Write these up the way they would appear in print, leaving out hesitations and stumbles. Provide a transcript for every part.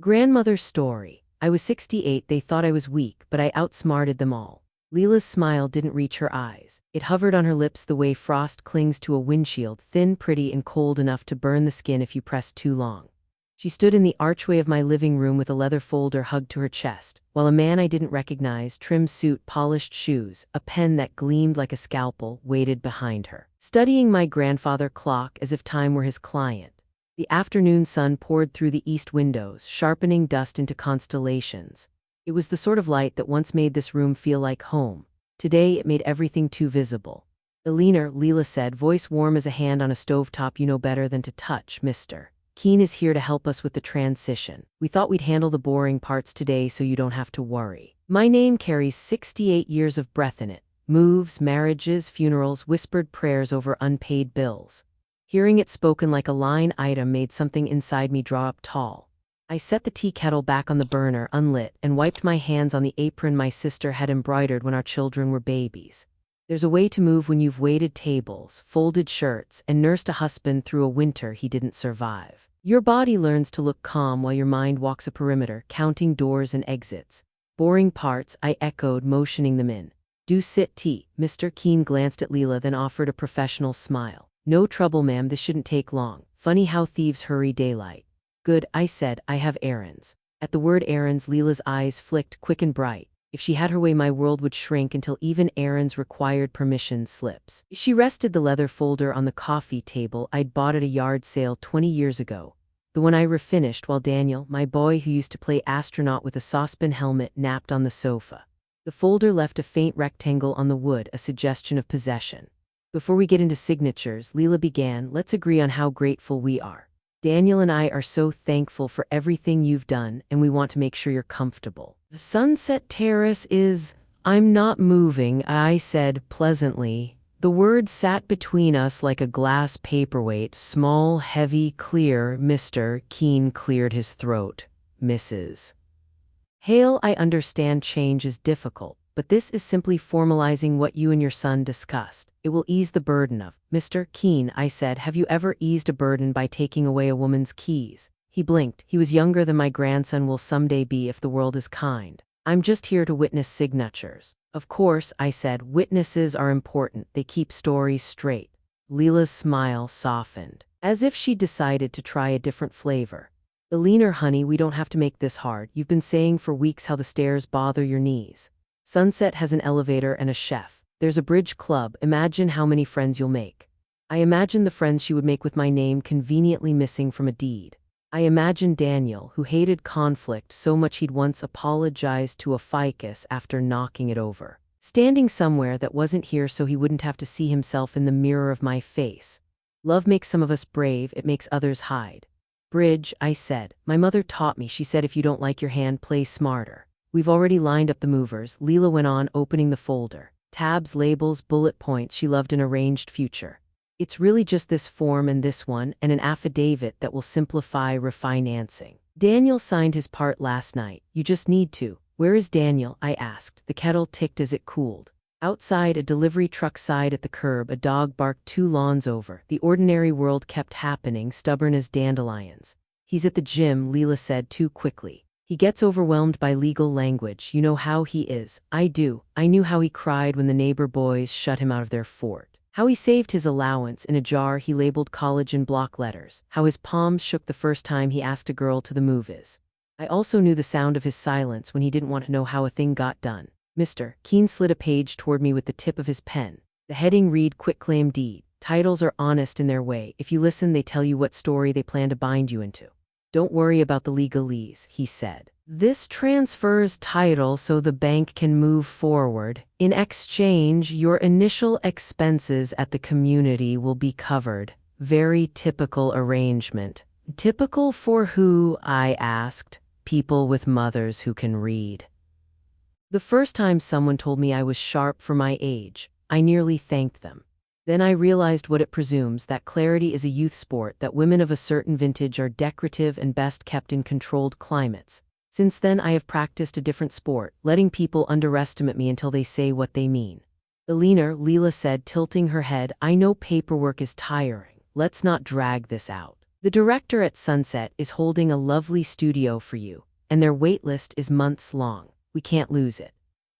grandmother's story. I was 68, they thought I was weak, but I outsmarted them all. Leela's smile didn't reach her eyes. It hovered on her lips the way frost clings to a windshield, thin, pretty, and cold enough to burn the skin if you press too long. She stood in the archway of my living room with a leather folder hugged to her chest, while a man I didn't recognize, trim suit, polished shoes, a pen that gleamed like a scalpel, waited behind her, studying my grandfather clock as if time were his client. The afternoon sun poured through the east windows, sharpening dust into constellations. It was the sort of light that once made this room feel like home. Today, it made everything too visible. "Eleanor," Leela said, voice warm as a hand on a stovetop, "you know better than to touch, Mr. Keen is here to help us with the transition. We thought we'd handle the boring parts today so you don't have to worry." My name carries 68 years of breath in it. Moves, marriages, funerals, whispered prayers over unpaid bills. Hearing it spoken like a line item made something inside me draw up tall. I set the tea kettle back on the burner, unlit, and wiped my hands on the apron my sister had embroidered when our children were babies. There's a way to move when you've waited tables, folded shirts, and nursed a husband through a winter he didn't survive. Your body learns to look calm while your mind walks a perimeter, counting doors and exits. "Boring parts," I echoed, motioning them in. "Do sit, tea." Mr. Keen glanced at Leela, then offered a professional smile. "No trouble, ma'am, this shouldn't take long. Funny how thieves hurry daylight." "Good," I said, "I have errands." At the word errands, Leela's eyes flicked, quick and bright. If she had her way, my world would shrink until even errands required permission slips. She rested the leather folder on the coffee table I'd bought at a yard sale 20 years ago. The one I refinished while Daniel, my boy who used to play astronaut with a saucepan helmet, napped on the sofa. The folder left a faint rectangle on the wood, a suggestion of possession. "Before we get into signatures," Leela began, "let's agree on how grateful we are. Daniel and I are so thankful for everything you've done, and we want to make sure you're comfortable." "The Sunset Terrace is—" "I'm not moving," I said pleasantly. The word sat between us like a glass paperweight, small, heavy, clear. Mr. Keen cleared his throat. "Mrs. Hale, I understand change is difficult, but this is simply formalizing what you and your son discussed. It will ease the burden of—" "Mr. Keen," I said, "have you ever eased a burden by taking away a woman's keys?" He blinked. He was younger than my grandson will someday be if the world is kind. "I'm just here to witness signatures." "Of course," I said, "witnesses are important. They keep stories straight." Leela's smile softened, as if she'd decided to try a different flavor. "Eleanor, honey, we don't have to make this hard. You've been saying for weeks how the stairs bother your knees. Sunset has an elevator and a chef. There's a bridge club. Imagine how many friends you'll make." I imagined the friends she would make with my name conveniently missing from a deed. I imagined Daniel, who hated conflict so much he'd once apologized to a ficus after knocking it over, standing somewhere that wasn't here so he wouldn't have to see himself in the mirror of my face. "Love makes some of us brave, it makes others hide." "Bridge," I said. "My mother taught me. She said if you don't like your hand, play smarter." "We've already lined up the movers," Leela went on, opening the folder. "Tabs, labels, bullet points. She loved an arranged future. It's really just this form and this one, and an affidavit that will simplify refinancing. Daniel signed his part last night. You just need to." "Where is Daniel?" I asked. The kettle ticked as it cooled. Outside, a delivery truck sighed at the curb, a dog barked 2 lawns over. The ordinary world kept happening, stubborn as dandelions. "He's at the gym," Leela said too quickly. "He gets overwhelmed by legal language. You know how he is." "I do." I knew how he cried when the neighbor boys shut him out of their fort. How he saved his allowance in a jar he labeled college in block letters. How his palms shook the first time he asked a girl to the movies. I also knew the sound of his silence when he didn't want to know how a thing got done. Mr. Keen slid a page toward me with the tip of his pen. The heading read "Quitclaim Deed." Titles are honest in their way. If you listen, they tell you what story they plan to bind you into. "Don't worry about the legalese," he said. "This transfers title so the bank can move forward. In exchange, your initial expenses at the community will be covered." Very typical arrangement. "Typical for who?" I asked. "People with mothers who can read." The first time someone told me I was sharp for my age, I nearly thanked them. Then I realized what it presumes, that clarity is a youth sport, that women of a certain vintage are decorative and best kept in controlled climates. Since then I have practiced a different sport, letting people underestimate me until they say what they mean. "Eleanor," Leela said, tilting her head, "I know paperwork is tiring. Let's not drag this out." The director at Sunset is holding a lovely studio for you, and their wait list is months long. We can't lose it."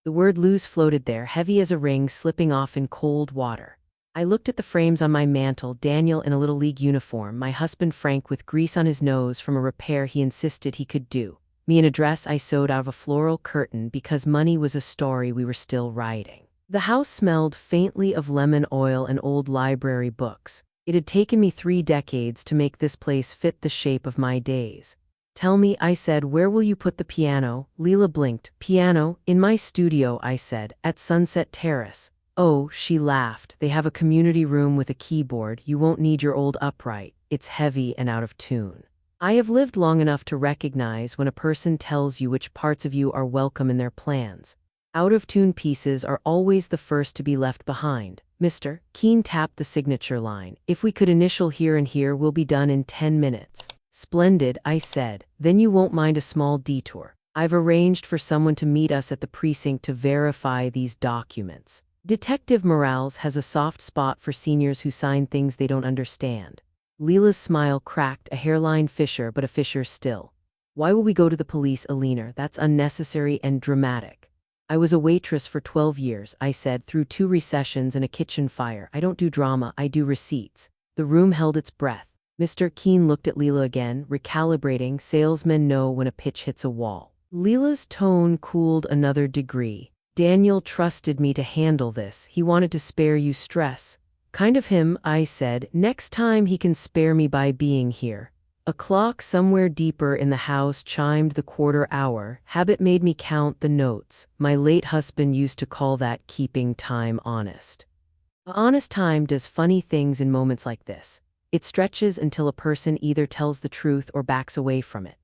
The word lose floated there, heavy as a ring slipping off in cold water. I looked at the frames on my mantel, Daniel in a Little League uniform, my husband Frank with grease on his nose from a repair he insisted he could do, me in a dress I sewed out of a floral curtain because money was a story we were still writing. The house smelled faintly of lemon oil and old library books. It had taken me 3 decades to make this place fit the shape of my days. "Tell me," I said, "where will you put the piano?" Leela blinked. "Piano? In my studio," I said, "at Sunset Terrace." "Oh," she laughed, "they have a community room with a keyboard. You won't need your old upright. It's heavy and out of tune." I have lived long enough to recognize when a person tells you which parts of you are welcome in their plans. Out-of-tune pieces are always the first to be left behind. "Mr. Keene tapped the signature line. If we could initial here and here, we'll be done in 10 minutes. "Splendid," I said. "Then you won't mind a small detour. I've arranged for someone to meet us at the precinct to verify these documents." Detective Morales has a soft spot for seniors who sign things they don't understand. Leela's smile cracked, a hairline fissure, but a fissure still. "Why will we go to the police, Alina? That's unnecessary and dramatic." "I was a waitress for 12 years, I said, "through 2 recessions and a kitchen fire. I don't do drama, I do receipts." The room held its breath. Mr. Keene looked at Leela again, recalibrating. Salesmen know when a pitch hits a wall. Leela's tone cooled another degree. "Daniel trusted me to handle this. He wanted to spare you stress." "Kind of him," I said. "Next time he can spare me by being here." A clock somewhere deeper in the house chimed the quarter hour. Habit made me count the notes. My late husband used to call that keeping time honest. Honest time does funny things in moments like this. It stretches until a person either tells the truth or backs away from it.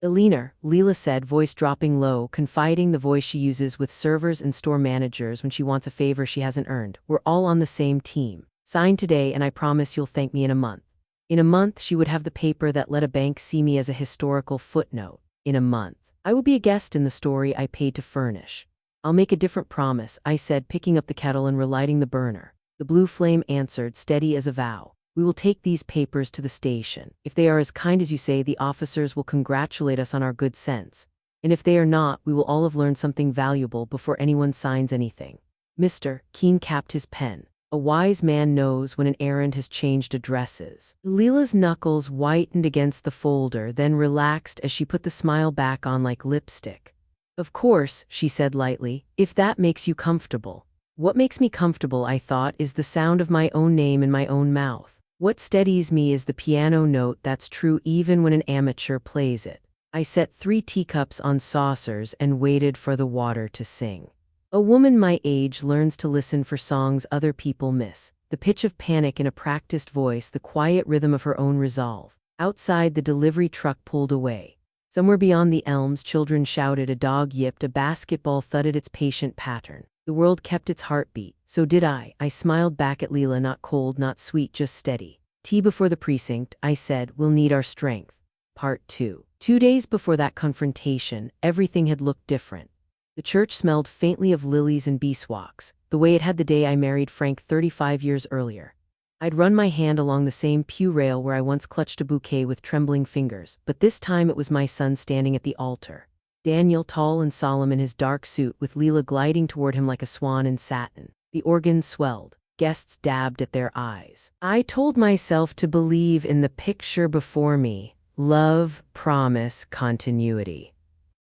"Alina," Leela said, voice dropping low, confiding, the voice she uses with servers and store managers when she wants a favor she hasn't earned. "We're all on the same team. Sign today and I promise you'll thank me in a month." In a month, she would have the paper that let a bank see me as a historical footnote. In a month, I would be a guest in the story I paid to furnish. "I'll make a different promise," I said, picking up the kettle and relighting the burner. The blue flame answered, steady as a vow. "We will take these papers to the station. If they are as kind as you say, the officers will congratulate us on our good sense. And if they are not, we will all have learned something valuable before anyone signs anything." Mr. Keene capped his pen. "A wise man knows when an errand has changed addresses." Leela's knuckles whitened against the folder, then relaxed as she put the smile back on like lipstick. "Of course," she said lightly, "if that makes you comfortable." What makes me comfortable, I thought, is the sound of my own name in my own mouth. What steadies me is the piano note that's true even when an amateur plays it. I set 3 teacups on saucers and waited for the water to sing. A woman my age learns to listen for songs other people miss, the pitch of panic in a practiced voice, the quiet rhythm of her own resolve. Outside, the delivery truck pulled away. Somewhere beyond the elms, children shouted, a dog yipped, a basketball thudded its patient pattern. The world kept its heartbeat. So did I. I smiled back at Leela, not cold, not sweet, just steady. "Tea before the precinct," I said, "we'll need our strength." Part 2. 2 days before that confrontation, everything had looked different. The church smelled faintly of lilies and beeswax, the way it had the day I married Frank 35 years earlier. I'd run my hand along the same pew rail where I once clutched a bouquet with trembling fingers, but this time it was my son standing at the altar. Daniel, tall and solemn in his dark suit, with Leela gliding toward him like a swan in satin. The organ swelled. Guests dabbed at their eyes. I told myself to believe in the picture before me. Love, promise, continuity.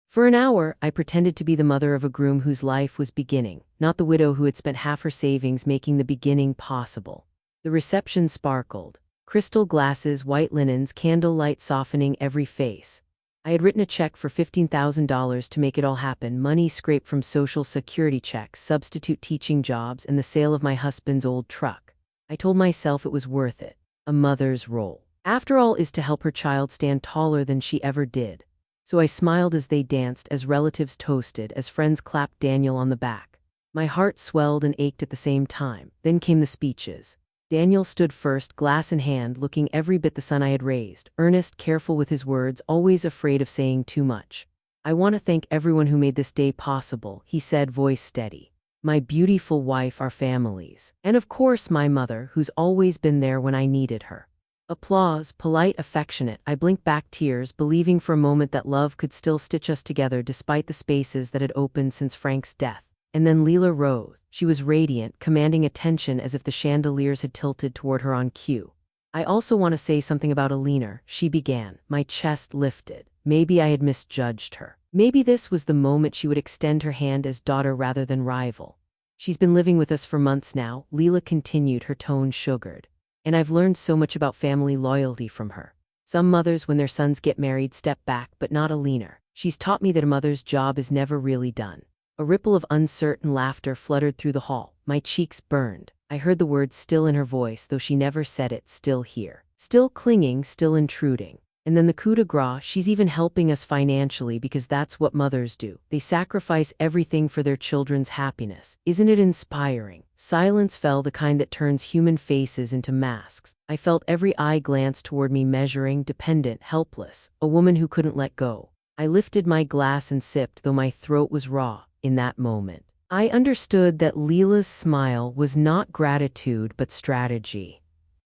For an hour, I pretended to be the mother of a groom whose life was beginning, not the widow who had spent half her savings making the beginning possible. The reception sparkled. Crystal glasses, white linens, candlelight softening every face. I had written a check for $15,000 to make it all happen, money scraped from Social Security checks, substitute teaching jobs, and the sale of my husband's old truck. I told myself it was worth it. A mother's role, after all, is to help her child stand taller than she ever did. So I smiled as they danced, as relatives toasted, as friends clapped Daniel on the back. My heart swelled and ached at the same time. Then came the speeches. Daniel stood first, glass in hand, looking every bit the son I had raised, earnest, careful with his words, always afraid of saying too much. "I want to thank everyone who made this day possible," he said, voice steady. "My beautiful wife, our families, and of course my mother, who's always been there when I needed her." Applause, polite, affectionate. I blinked back tears, believing for a moment that love could still stitch us together despite the spaces that had opened since Frank's death. And then Leela rose. She was radiant, commanding attention as if the chandeliers had tilted toward her on cue. I also want to say something about Alina, she began. My chest lifted. Maybe I had misjudged her. Maybe this was the moment she would extend her hand as daughter rather than rival. She's been living with us for months now, Leela continued, her tone sugared. And I've learned so much about family loyalty from her. Some mothers, when their sons get married, step back, but not Alina. She's taught me that a mother's job is never really done. A ripple of uncertain laughter fluttered through the hall. My cheeks burned. I heard the words still in her voice, though she never said it, still here. Still clinging, still intruding. And then the coup de grace, she's even helping us financially because that's what mothers do. They sacrifice everything for their children's happiness. Isn't it inspiring? Silence fell, the kind that turns human faces into masks. I felt every eye glance toward me, measuring, dependent, helpless, a woman who couldn't let go. I lifted my glass and sipped, though my throat was raw. In that moment, I understood that Leela's smile was not gratitude but strategy.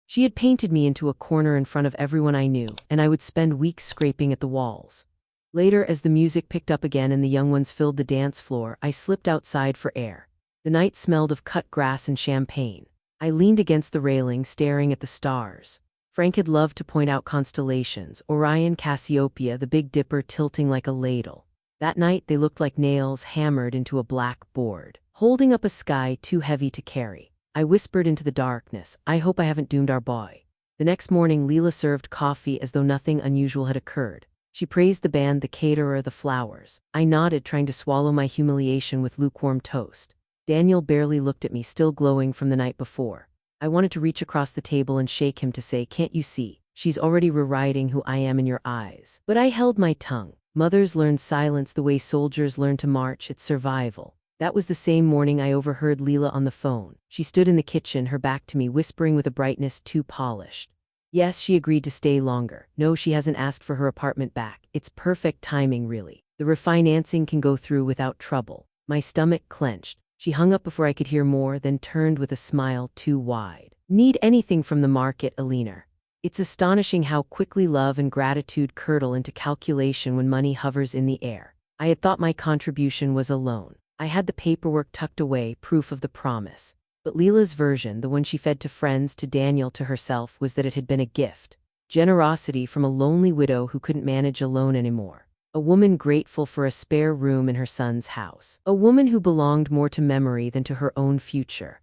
She had painted me into a corner in front of everyone I knew, and I would spend weeks scraping at the walls. Later, as the music picked up again and the young ones filled the dance floor, I slipped outside for air. The night smelled of cut grass and champagne. I leaned against the railing, staring at the stars. Frank had loved to point out constellations, Orion, Cassiopeia, the Big Dipper tilting like a ladle. That night, they looked like nails hammered into a black board, holding up a sky too heavy to carry. I whispered into the darkness, I hope I haven't doomed our boy. The next morning, Leela served coffee as though nothing unusual had occurred. She praised the band, the caterer, the flowers. I nodded, trying to swallow my humiliation with lukewarm toast. Daniel barely looked at me, still glowing from the night before. I wanted to reach across the table and shake him to say, can't you see? She's already rewriting who I am in your eyes. But I held my tongue. Mothers learn silence the way soldiers learn to march, it's survival. That was the same morning I overheard Leela on the phone. She stood in the kitchen, her back to me, whispering with a brightness too polished. Yes, she agreed to stay longer. No, she hasn't asked for her apartment back. It's perfect timing, really. The refinancing can go through without trouble. My stomach clenched. She hung up before I could hear more, then turned with a smile too wide. Need anything from the market, Alina? It's astonishing how quickly love and gratitude curdle into calculation when money hovers in the air. I had thought my contribution was a loan. I had the paperwork tucked away, proof of the promise. But Leela's version, the one she fed to friends, to Daniel, to herself, was that it had been a gift. Generosity from a lonely widow who couldn't manage alone anymore. A woman grateful for a spare room in her son's house. A woman who belonged more to memory than to her own future.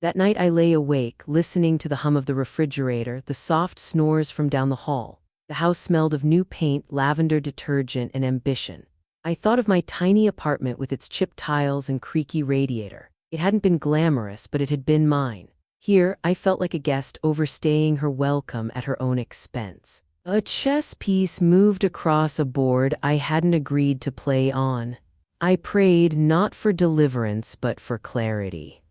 That night I lay awake, listening to the hum of the refrigerator, the soft snores from down the hall. The house smelled of new paint, lavender detergent, and ambition. I thought of my tiny apartment with its chipped tiles and creaky radiator. It hadn't been glamorous, but it had been mine. Here, I felt like a guest overstaying her welcome at her own expense. A chess piece moved across a board I hadn't agreed to play on. I prayed not for deliverance but for clarity.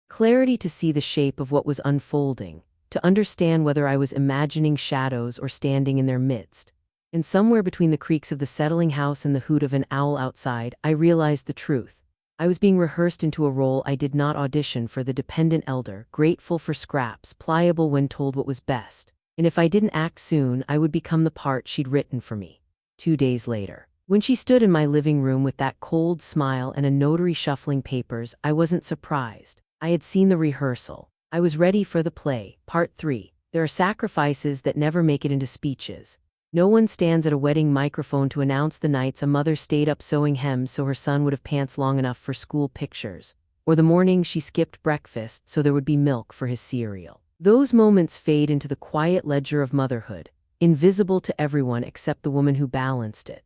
Clarity to see the shape of what was unfolding, to understand whether I was imagining shadows or standing in their midst. And somewhere between the creaks of the settling house and the hoot of an owl outside, I realized the truth. I was being rehearsed into a role I did not audition for, the dependent elder, grateful for scraps, pliable when told what was best. And if I didn't act soon, I would become the part she'd written for me. 2 days later, when she stood in my living room with that cold smile and a notary shuffling papers, I wasn't surprised. I had seen the rehearsal. I was ready for the play. Part 3. There are sacrifices that never make it into speeches. No one stands at a wedding microphone to announce the nights a mother stayed up sewing hems so her son would have pants long enough for school pictures, or the morning she skipped breakfast so there would be milk for his cereal. Those moments fade into the quiet ledger of motherhood, invisible to everyone except the woman who balanced it.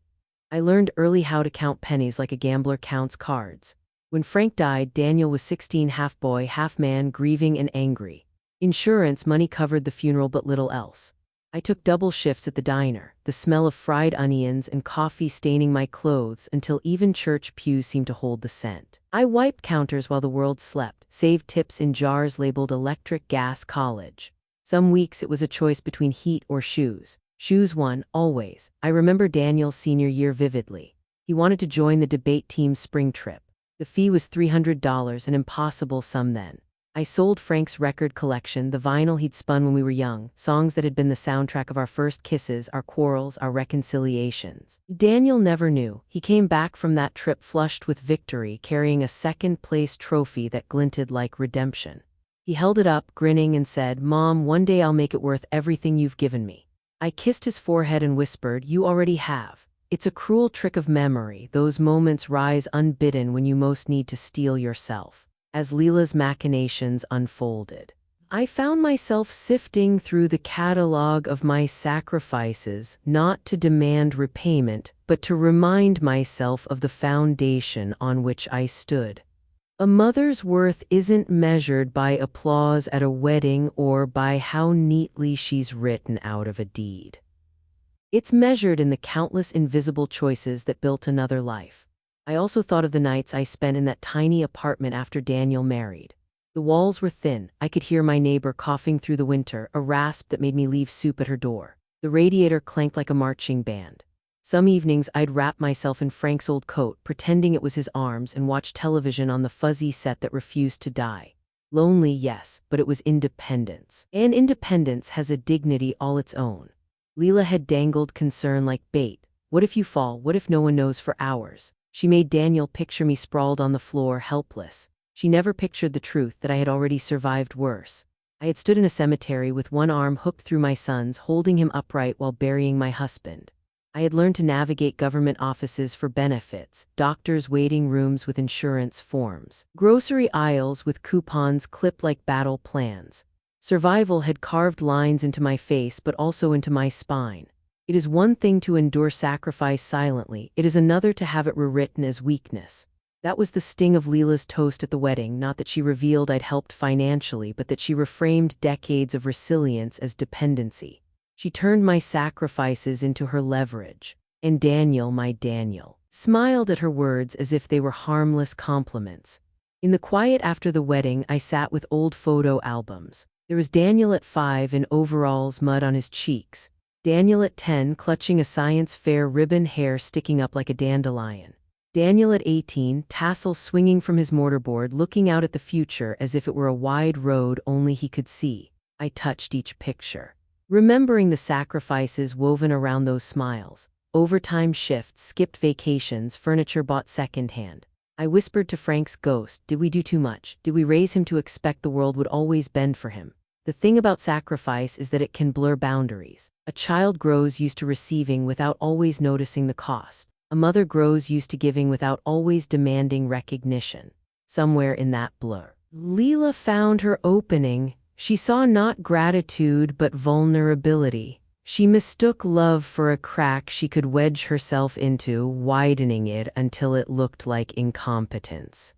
I learned early how to count pennies like a gambler counts cards. When Frank died, Daniel was 16, half boy, half man, grieving and angry. Insurance money covered the funeral but little else. I took double shifts at the diner, the smell of fried onions and coffee staining my clothes until even church pews seemed to hold the scent. I wiped counters while the world slept, saved tips in jars labeled electric, gas, college. Some weeks it was a choice between heat or shoes. Shoes won, always. I remember Daniel's senior year vividly. He wanted to join the debate team's spring trip. The fee was $300, an impossible sum then. I sold Frank's record collection, the vinyl he'd spun when we were young, songs that had been the soundtrack of our first kisses, our quarrels, our reconciliations. Daniel never knew. He came back from that trip flushed with victory, carrying a second-place trophy that glinted like redemption. He held it up, grinning, and said, "Mom, one day I'll make it worth everything you've given me." I kissed his forehead and whispered, "You already have." It's a cruel trick of memory. Those moments rise unbidden when you most need to steel yourself. As Leela's machinations unfolded, I found myself sifting through the catalog of my sacrifices, not to demand repayment, but to remind myself of the foundation on which I stood. A mother's worth isn't measured by applause at a wedding or by how neatly she's written out of a deed. It's measured in the countless invisible choices that built another life. I also thought of the nights I spent in that tiny apartment after Daniel married. The walls were thin. I could hear my neighbor coughing through the winter, a rasp that made me leave soup at her door. The radiator clanked like a marching band. Some evenings I'd wrap myself in Frank's old coat, pretending it was his arms, and watch television on the fuzzy set that refused to die. Lonely, yes, but it was independence. And independence has a dignity all its own. Leela had dangled concern like bait. What if you fall? What if no one knows for hours? She made Daniel picture me sprawled on the floor, helpless. She never pictured the truth that I had already survived worse. I had stood in a cemetery with one arm hooked through my son's, holding him upright while burying my husband. I had learned to navigate government offices for benefits, doctors' waiting rooms with insurance forms, grocery aisles with coupons clipped like battle plans. Survival had carved lines into my face but also into my spine. It is one thing to endure sacrifice silently, it is another to have it rewritten as weakness. That was the sting of Leela's toast at the wedding, not that she revealed I'd helped financially, but that she reframed decades of resilience as dependency. She turned my sacrifices into her leverage. And Daniel, my Daniel, smiled at her words as if they were harmless compliments. In the quiet after the wedding, I sat with old photo albums. There was Daniel at 5 in overalls, mud on his cheeks. Daniel at 10, clutching a science fair ribbon, hair sticking up like a dandelion. Daniel at 18, tassels swinging from his mortarboard, looking out at the future as if it were a wide road only he could see. I touched each picture, remembering the sacrifices woven around those smiles. Overtime shifts, skipped vacations, furniture bought secondhand. I whispered to Frank's ghost, did we do too much? Did we raise him to expect the world would always bend for him? The thing about sacrifice is that it can blur boundaries. A child grows used to receiving without always noticing the cost. A mother grows used to giving without always demanding recognition. Somewhere in that blur, Leela found her opening. She saw not gratitude but vulnerability. She mistook love for a crack she could wedge herself into, widening it until it looked like incompetence.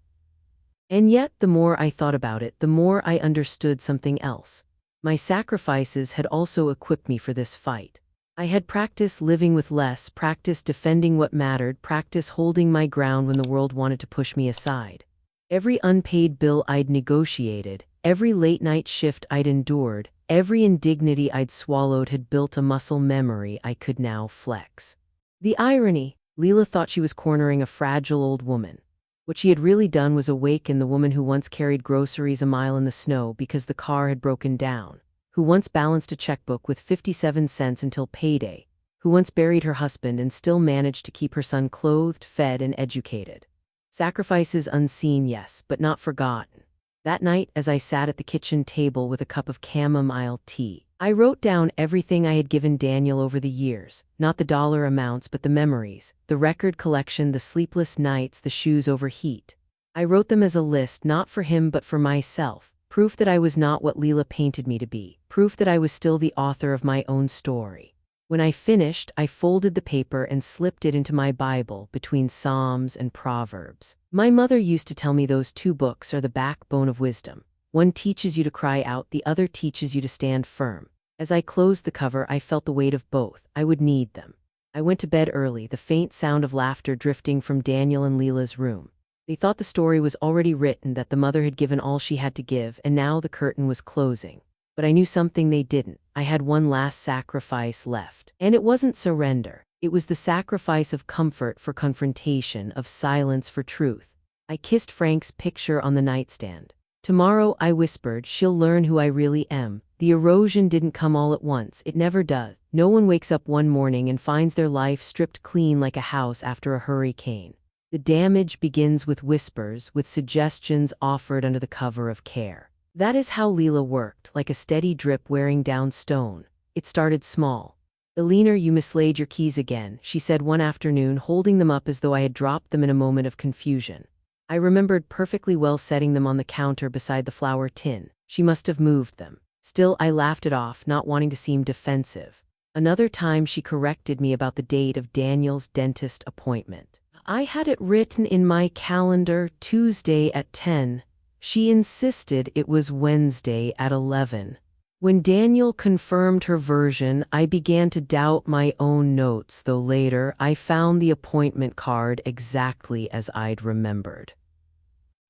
And yet, the more I thought about it, the more I understood something else. My sacrifices had also equipped me for this fight. I had practiced living with less, practiced defending what mattered, practiced holding my ground when the world wanted to push me aside. Every unpaid bill I'd negotiated, every late-night shift I'd endured, every indignity I'd swallowed had built a muscle memory I could now flex. The irony, Leela thought she was cornering a fragile old woman. What she had really done was awaken the woman who once carried groceries a mile in the snow because the car had broken down, who once balanced a checkbook with 57 cents until payday, who once buried her husband and still managed to keep her son clothed, fed, and educated. Sacrifices unseen, yes, but not forgotten. That night, as I sat at the kitchen table with a cup of chamomile tea, I wrote down everything I had given Daniel over the years, not the dollar amounts but the memories, the record collection, the sleepless nights, the shoes over heat. I wrote them as a list, not for him but for myself, proof that I was not what Leela painted me to be, proof that I was still the author of my own story. When I finished, I folded the paper and slipped it into my Bible between Psalms and Proverbs. My mother used to tell me those two books are the backbone of wisdom. One teaches you to cry out, the other teaches you to stand firm. As I closed the cover, I felt the weight of both. I would need them. I went to bed early, the faint sound of laughter drifting from Daniel and Leela's room. They thought the story was already written, that the mother had given all she had to give, and now the curtain was closing. But I knew something they didn't. I had one last sacrifice left. And it wasn't surrender. It was the sacrifice of comfort for confrontation, of silence for truth. I kissed Frank's picture on the nightstand. Tomorrow, I whispered, she'll learn who I really am. The erosion didn't come all at once, it never does. No one wakes up one morning and finds their life stripped clean like a house after a hurricane. The damage begins with whispers, with suggestions offered under the cover of care. That is how Leela worked, like a steady drip wearing down stone. It started small. "Elena, you mislaid your keys again," she said one afternoon, holding them up as though I had dropped them in a moment of confusion. I remembered perfectly well setting them on the counter beside the flour tin. She must have moved them. Still, I laughed it off, not wanting to seem defensive. Another time she corrected me about the date of Daniel's dentist appointment. I had it written in my calendar, Tuesday at 10. She insisted it was Wednesday at 11. When Daniel confirmed her version, I began to doubt my own notes, though later I found the appointment card exactly as I'd remembered.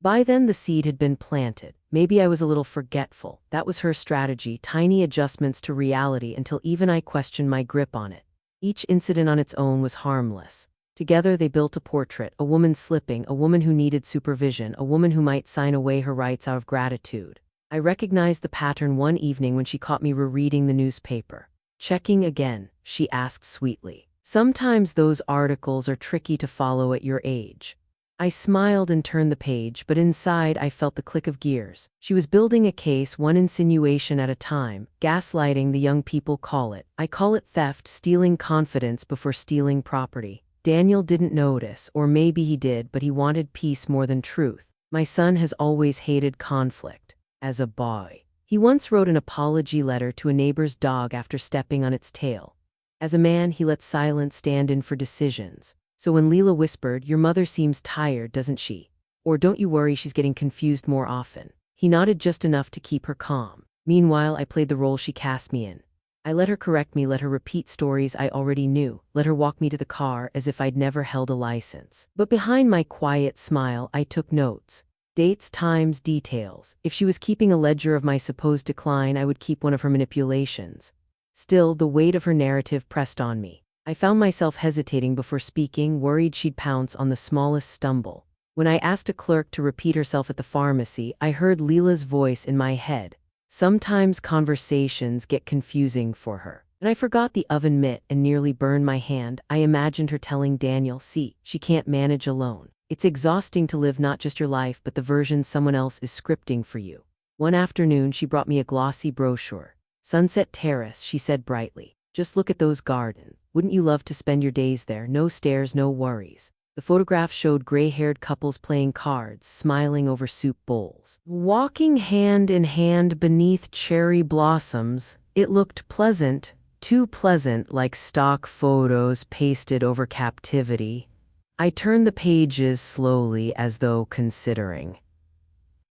By then the seed had been planted. Maybe I was a little forgetful. That was her strategy, tiny adjustments to reality until even I questioned my grip on it. Each incident on its own was harmless. Together they built a portrait, a woman slipping, a woman who needed supervision, a woman who might sign away her rights out of gratitude. I recognized the pattern one evening when she caught me rereading the newspaper. "Checking again?" she asked sweetly. "Sometimes those articles are tricky to follow at your age." I smiled and turned the page, but inside I felt the click of gears. She was building a case, one insinuation at a time. Gaslighting, the young people call it. I call it theft, stealing confidence before stealing property. Daniel didn't notice, or maybe he did, but he wanted peace more than truth. My son has always hated conflict. As a boy, he once wrote an apology letter to a neighbor's dog after stepping on its tail. As a man, he let silence stand in for decisions. So when Leela whispered, "Your mother seems tired, doesn't she?" Or "Don't you worry, she's getting confused more often," he nodded just enough to keep her calm. Meanwhile, I played the role she cast me in. I let her correct me, let her repeat stories I already knew, let her walk me to the car as if I'd never held a license. But behind my quiet smile, I took notes. Dates, times, details. If she was keeping a ledger of my supposed decline, I would keep one of her manipulations. Still, the weight of her narrative pressed on me. I found myself hesitating before speaking, worried she'd pounce on the smallest stumble. When I asked a clerk to repeat herself at the pharmacy, I heard Leela's voice in my head. Sometimes conversations get confusing for her. And I forgot the oven mitt and nearly burned my hand. I imagined her telling Daniel, "See, she can't manage alone. It's exhausting to live not just your life but the version someone else is scripting for you." One afternoon she brought me a glossy brochure. "Sunset Terrace," she said brightly. "Just look at those gardens. Wouldn't you love to spend your days there? No stairs, no worries." The photograph showed gray-haired couples playing cards, smiling over soup bowls. Walking hand in hand beneath cherry blossoms, it looked pleasant, too pleasant, like stock photos pasted over captivity. I turned the pages slowly as though considering.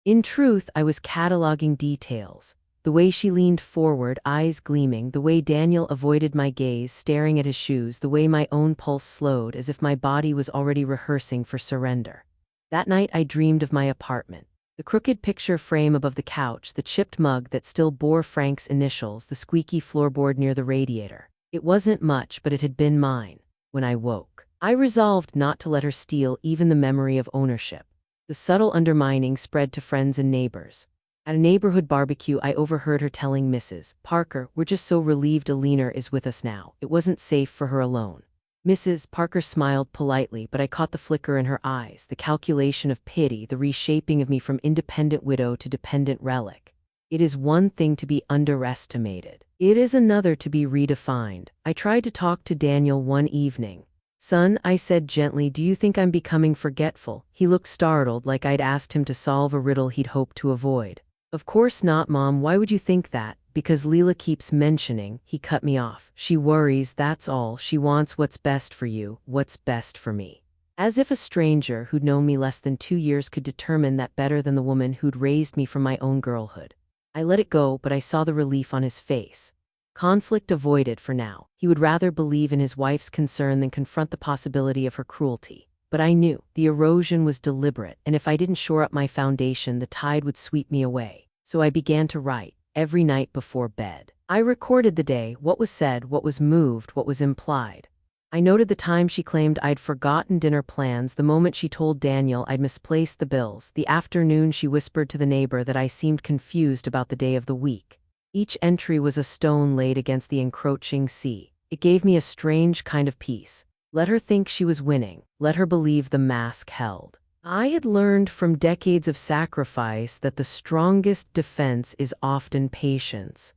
In truth, I was cataloging details. The way she leaned forward, eyes gleaming, the way Daniel avoided my gaze, staring at his shoes, the way my own pulse slowed as if my body was already rehearsing for surrender. That night I dreamed of my apartment. The crooked picture frame above the couch, the chipped mug that still bore Frank's initials, the squeaky floorboard near the radiator. It wasn't much, but it had been mine. When I woke, I resolved not to let her steal even the memory of ownership. The subtle undermining spread to friends and neighbors. At a neighborhood barbecue, I overheard her telling Mrs. Parker, "We're just so relieved Elena is with us now. It wasn't safe for her alone." Mrs. Parker smiled politely, but I caught the flicker in her eyes, the calculation of pity, the reshaping of me from independent widow to dependent relic. It is one thing to be underestimated. It is another to be redefined. I tried to talk to Daniel one evening. "Son," I said gently, "do you think I'm becoming forgetful?" He looked startled, like I'd asked him to solve a riddle he'd hoped to avoid. "Of course not, Mom. Why would you think that?" "Because Leela keeps mentioning," he cut me off. "She worries, that's all. She wants what's best for you, what's best for me." As if a stranger who'd known me less than 2 years could determine that better than the woman who'd raised me from my own girlhood. I let it go, but I saw the relief on his face. Conflict avoided for now. He would rather believe in his wife's concern than confront the possibility of her cruelty. But I knew the erosion was deliberate, and if I didn't shore up my foundation, the tide would sweep me away. So I began to write, every night before bed. I recorded the day, what was said, what was moved, what was implied. I noted the time she claimed I'd forgotten dinner plans, the moment she told Daniel I'd misplaced the bills, the afternoon she whispered to the neighbor that I seemed confused about the day of the week. Each entry was a stone laid against the encroaching sea. It gave me a strange kind of peace. Let her think she was winning. Let her believe the mask held. I had learned from decades of sacrifice that the strongest defense is often patience.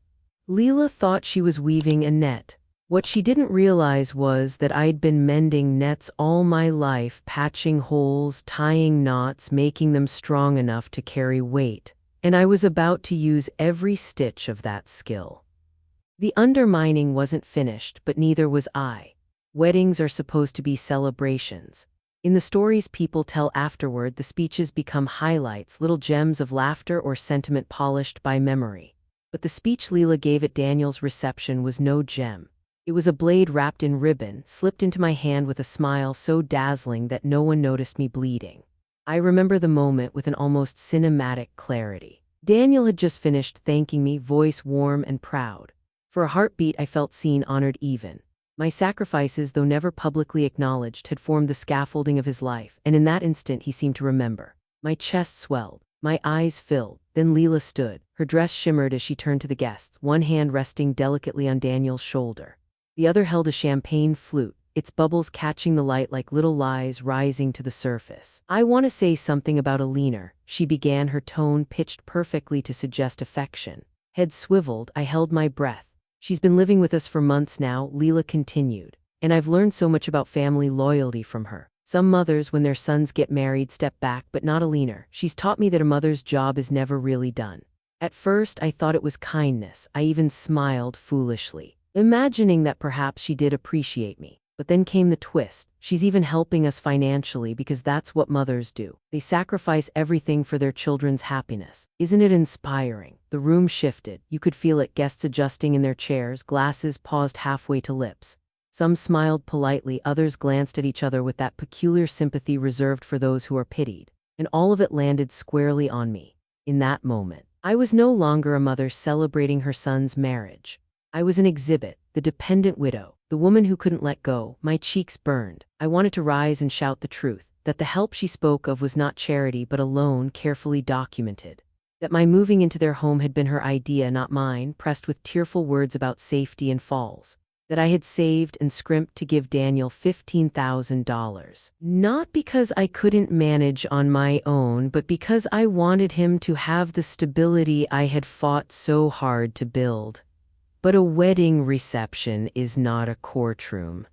Leela thought she was weaving a net. What she didn't realize was that I'd been mending nets all my life, patching holes, tying knots, making them strong enough to carry weight. And I was about to use every stitch of that skill. The undermining wasn't finished, but neither was I. Weddings are supposed to be celebrations. In the stories people tell afterward, the speeches become highlights, little gems of laughter or sentiment polished by memory. But the speech Leela gave at Daniel's reception was no gem. It was a blade wrapped in ribbon, slipped into my hand with a smile so dazzling that no one noticed me bleeding. I remember the moment with an almost cinematic clarity. Daniel had just finished thanking me, voice warm and proud. For a heartbeat, I felt seen, honored even. My sacrifices, though never publicly acknowledged, had formed the scaffolding of his life, and in that instant he seemed to remember. My chest swelled, my eyes filled. Then Leela stood. Her dress shimmered as she turned to the guests, one hand resting delicately on Daniel's shoulder. The other held a champagne flute, its bubbles catching the light like little lies rising to the surface. "I want to say something about Alina," she began, her tone pitched perfectly to suggest affection. Head swiveled, I held my breath. "She's been living with us for months now," Leela continued, "and I've learned so much about family loyalty from her. Some mothers, when their sons get married, step back, but not Alina. She's taught me that a mother's job is never really done." At first, I thought it was kindness. I even smiled foolishly, imagining that perhaps she did appreciate me. But then came the twist. She's even helping us financially because that's what mothers do. They sacrifice everything for their children's happiness. Isn't it inspiring? The room shifted. You could feel it, guests adjusting in their chairs, glasses paused halfway to lips. Some smiled politely, others glanced at each other with that peculiar sympathy reserved for those who are pitied. And all of it landed squarely on me. In that moment, I was no longer a mother celebrating her son's marriage. I was an exhibit, the dependent widow, the woman who couldn't let go. My cheeks burned. I wanted to rise and shout the truth, that the help she spoke of was not charity but a loan carefully documented. That my moving into their home had been her idea, not mine, pressed with tearful words about safety and falls. That I had saved and scrimped to give Daniel $15,000. Not because I couldn't manage on my own, but because I wanted him to have the stability I had fought so hard to build. But a wedding reception is not a courtroom.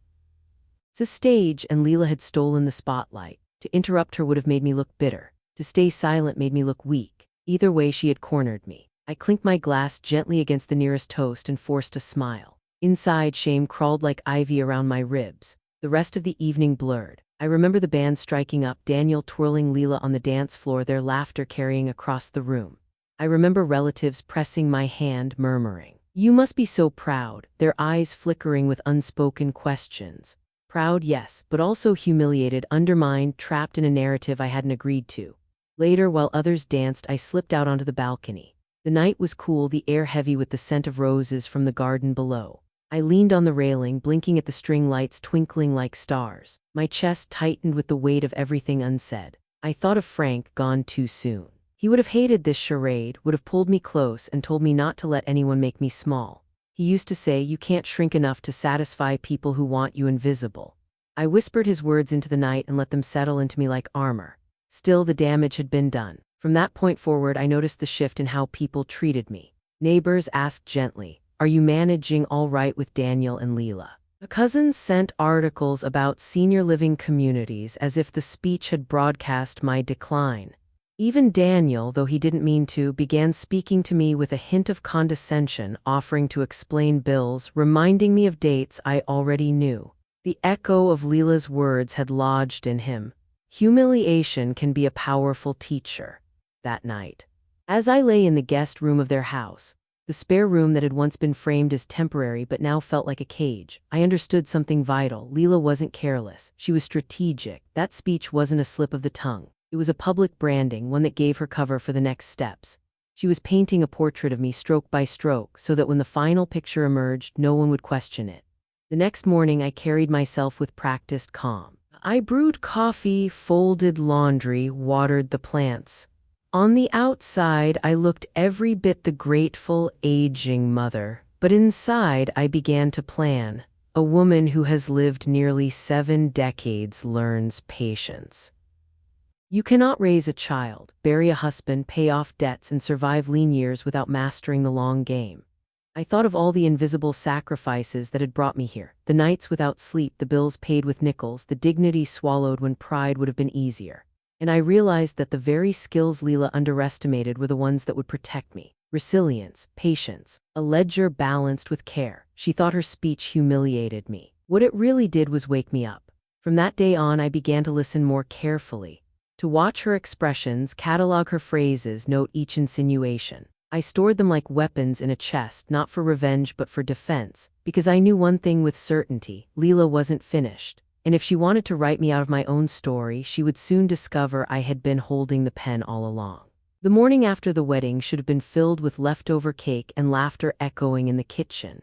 It's a stage, and Leela had stolen the spotlight. To interrupt her would have made me look bitter. To stay silent made me look weak. Either way, she had cornered me. I clinked my glass gently against the nearest toast and forced a smile. Inside, shame crawled like ivy around my ribs. The rest of the evening blurred. I remember the band striking up, Daniel twirling Leela on the dance floor, their laughter carrying across the room. I remember relatives pressing my hand, murmuring, "You must be so proud," their eyes flickering with unspoken questions. Proud, yes, but also humiliated, undermined, trapped in a narrative I hadn't agreed to. Later, while others danced, I slipped out onto the balcony. The night was cool, the air heavy with the scent of roses from the garden below. I leaned on the railing, blinking at the string lights twinkling like stars. My chest tightened with the weight of everything unsaid. I thought of Frank, gone too soon. He would have hated this charade, would have pulled me close and told me not to let anyone make me small. He used to say, "You can't shrink enough to satisfy people who want you invisible." I whispered his words into the night and let them settle into me like armor. Still, the damage had been done. From that point forward, I noticed the shift in how people treated me. Neighbors asked gently, "Are you managing all right with Daniel and Leela?" Cousins sent articles about senior living communities as if the speech had broadcast my decline. Even Daniel, though he didn't mean to, began speaking to me with a hint of condescension, offering to explain bills, reminding me of dates I already knew. The echo of Leela's words had lodged in him. Humiliation can be a powerful teacher. That night, as I lay in the guest room of their house, the spare room that had once been framed as temporary but now felt like a cage, I understood something vital. Leela wasn't careless. She was strategic. That speech wasn't a slip of the tongue. It was a public branding, one that gave her cover for the next steps. She was painting a portrait of me stroke by stroke so that when the final picture emerged, no one would question it. The next morning I carried myself with practiced calm. I brewed coffee, folded laundry, watered the plants. On the outside, I looked every bit the grateful, aging mother, but inside I began to plan. A woman who has lived nearly 7 decades learns patience. You cannot raise a child, bury a husband, pay off debts, and survive lean years without mastering the long game. I thought of all the invisible sacrifices that had brought me here, the nights without sleep, the bills paid with nickels, the dignity swallowed when pride would have been easier. And I realized that the very skills Leela underestimated were the ones that would protect me. Resilience, patience, a ledger balanced with care. She thought her speech humiliated me. What it really did was wake me up. From that day on, I began to listen more carefully, to watch her expressions, catalog her phrases, note each insinuation. I stored them like weapons in a chest, not for revenge but for defense, because I knew one thing with certainty: Leela wasn't finished. And if she wanted to write me out of my own story, she would soon discover I had been holding the pen all along. The morning after the wedding should have been filled with leftover cake and laughter echoing in the kitchen.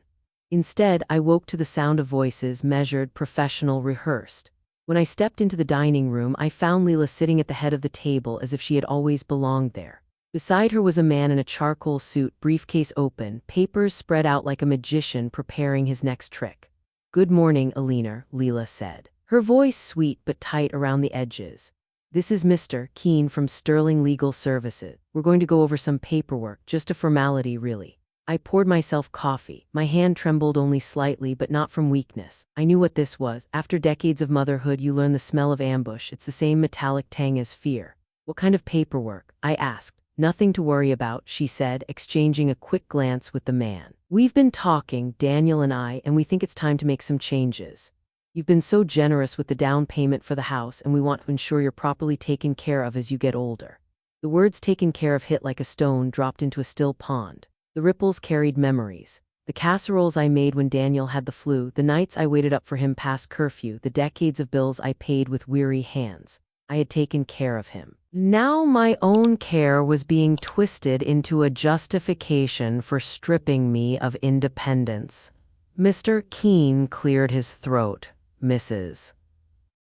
Instead, I woke to the sound of voices, measured, professional, rehearsed. When I stepped into the dining room, I found Leela sitting at the head of the table as if she had always belonged there. Beside her was a man in a charcoal suit, briefcase open, papers spread out like a magician preparing his next trick. "Good morning, Alina," Leela said, her voice sweet but tight around the edges. "This is Mr. Keene from Sterling Legal Services. We're going to go over some paperwork, just a formality, really." I poured myself coffee. My hand trembled only slightly, but not from weakness. I knew what this was. After decades of motherhood, you learn the smell of ambush. It's the same metallic tang as fear. "What kind of paperwork?" I asked. "Nothing to worry about," she said, exchanging a quick glance with the man. "We've been talking, Daniel and I, and we think it's time to make some changes. You've been so generous with the down payment for the house, and we want to ensure you're properly taken care of as you get older." The words "taken care of" hit like a stone dropped into a still pond. The ripples carried memories. The casseroles I made when Daniel had the flu, the nights I waited up for him past curfew, the decades of bills I paid with weary hands. I had taken care of him. Now my own care was being twisted into a justification for stripping me of independence. Mr. Keene cleared his throat. "Mrs.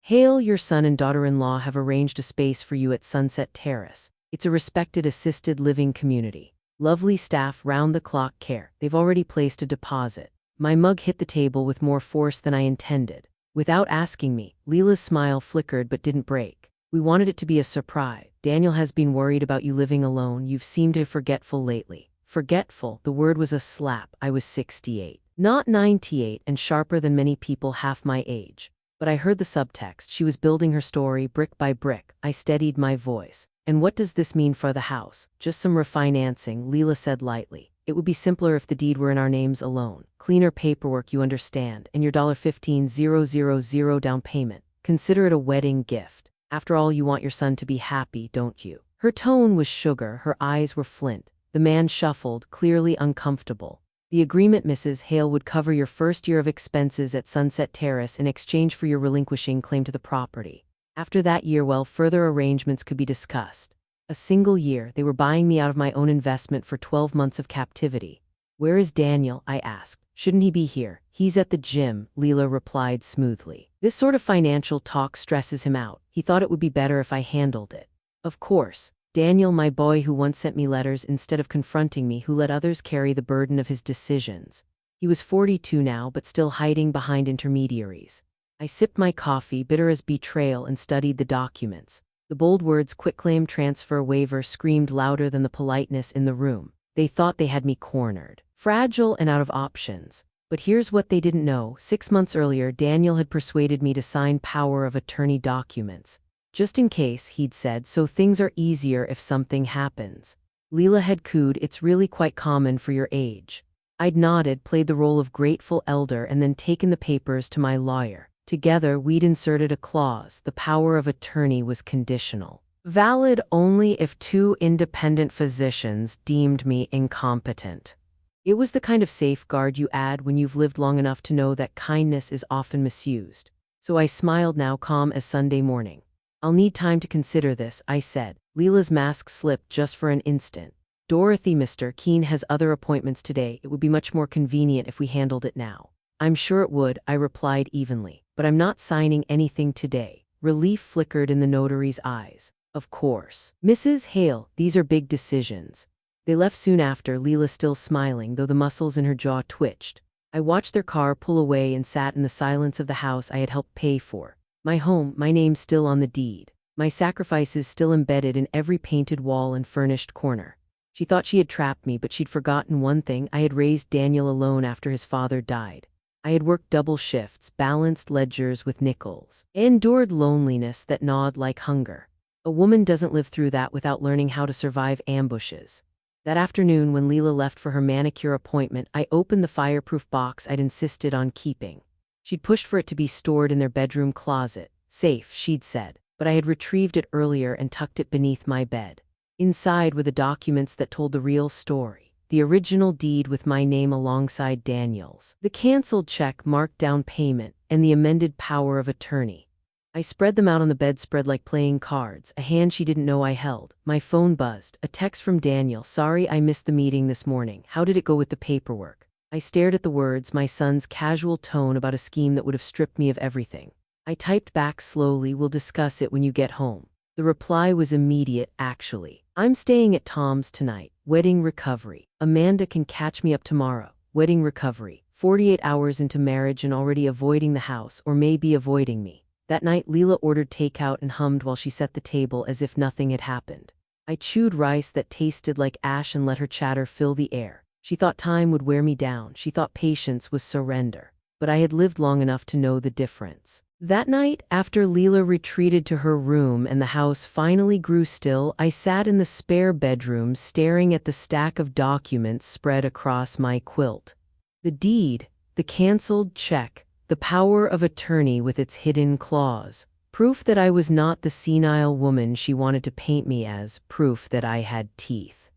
Hale, your son and daughter-in-law have arranged a space for you at Sunset Terrace. It's a respected assisted living community. Lovely staff, round-the-clock care. They've already placed a deposit." My mug hit the table with more force than I intended. Without asking me, Leela's smile flickered but didn't break. "We wanted it to be a surprise. Daniel has been worried about you living alone. You've seemed forgetful lately." Forgetful, the word was a slap. I was 68. Not 98, and sharper than many people half my age. But I heard the subtext. She was building her story brick by brick. I steadied my voice. "And what does this mean for the house?" "Just some refinancing," Leela said lightly. "It would be simpler if the deed were in our names alone. Cleaner paperwork, you understand, and your $15,000 down payment. Consider it a wedding gift. After all, you want your son to be happy, don't you?" Her tone was sugar, her eyes were flint. The man shuffled, clearly uncomfortable. "The agreement, Mrs. Hale, would cover your first year of expenses at Sunset Terrace in exchange for your relinquishing claim to the property. After that year, well, further arrangements could be discussed." A single year, they were buying me out of my own investment for 12 months of captivity. "Where is Daniel?" I asked. "Shouldn't he be here?" "He's at the gym," Leela replied smoothly. "This sort of financial talk stresses him out. He thought it would be better if I handled it." Of course. Daniel, my boy who once sent me letters instead of confronting me, who let others carry the burden of his decisions. He was 42 now, but still hiding behind intermediaries. I sipped my coffee, bitter as betrayal, and studied the documents. The bold words "quitclaim transfer waiver" screamed louder than the politeness in the room. They thought they had me cornered, fragile and out of options. But here's what they didn't know. 6 months earlier, Daniel had persuaded me to sign power of attorney documents. "Just in case," he'd said, "so things are easier if something happens." Leela had cooed, "It's really quite common for your age." I'd nodded, played the role of grateful elder, and then taken the papers to my lawyer. Together, we'd inserted a clause: the power of attorney was conditional. Valid only if 2 independent physicians deemed me incompetent. It was the kind of safeguard you add when you've lived long enough to know that kindness is often misused. So I smiled, now calm as Sunday morning. "I'll need time to consider this," I said. Leela's mask slipped just for an instant. "Dorothy, Mr. Keene has other appointments today. It would be much more convenient if we handled it now." I'm sure it would, I replied evenly. But I'm not signing anything today. Relief flickered in the notary's eyes. Of course. Mrs. Hale, these are big decisions. They left soon after, Leela still smiling, though the muscles in her jaw twitched. I watched their car pull away and sat in the silence of the house I had helped pay for. My home, my name still on the deed. My sacrifices still embedded in every painted wall and furnished corner. She thought she had trapped me, but she'd forgotten one thing: I had raised Daniel alone after his father died. I had worked double shifts, balanced ledgers with nickels, endured loneliness that gnawed like hunger. A woman doesn't live through that without learning how to survive ambushes. That afternoon, when Leela left for her manicure appointment, I opened the fireproof box I'd insisted on keeping. She'd pushed for it to be stored in their bedroom closet. Safe, she'd said, but I had retrieved it earlier and tucked it beneath my bed. Inside were the documents that told the real story. The original deed with my name alongside Daniel's, the canceled check marked down payment, and the amended power of attorney. I spread them out on the bedspread like playing cards, a hand she didn't know I held. My phone buzzed. A text from Daniel. Sorry I missed the meeting this morning. How did it go with the paperwork? I stared at the words, my son's casual tone about a scheme that would have stripped me of everything. I typed back slowly, we'll discuss it when you get home. The reply was immediate, actually. I'm staying at Tom's tonight. Wedding recovery. Amanda can catch me up tomorrow. Wedding recovery. 48 hours into marriage and already avoiding the house, or maybe avoiding me. That night, Leela ordered takeout and hummed while she set the table as if nothing had happened. I chewed rice that tasted like ash and let her chatter fill the air. She thought time would wear me down. She thought patience was surrender. But I had lived long enough to know the difference. That night, after Leela retreated to her room and the house finally grew still, I sat in the spare bedroom staring at the stack of documents spread across my quilt. The deed, the canceled check, the power of attorney with its hidden clause. Proof that I was not the senile woman she wanted to paint me as. Proof that I had teeth.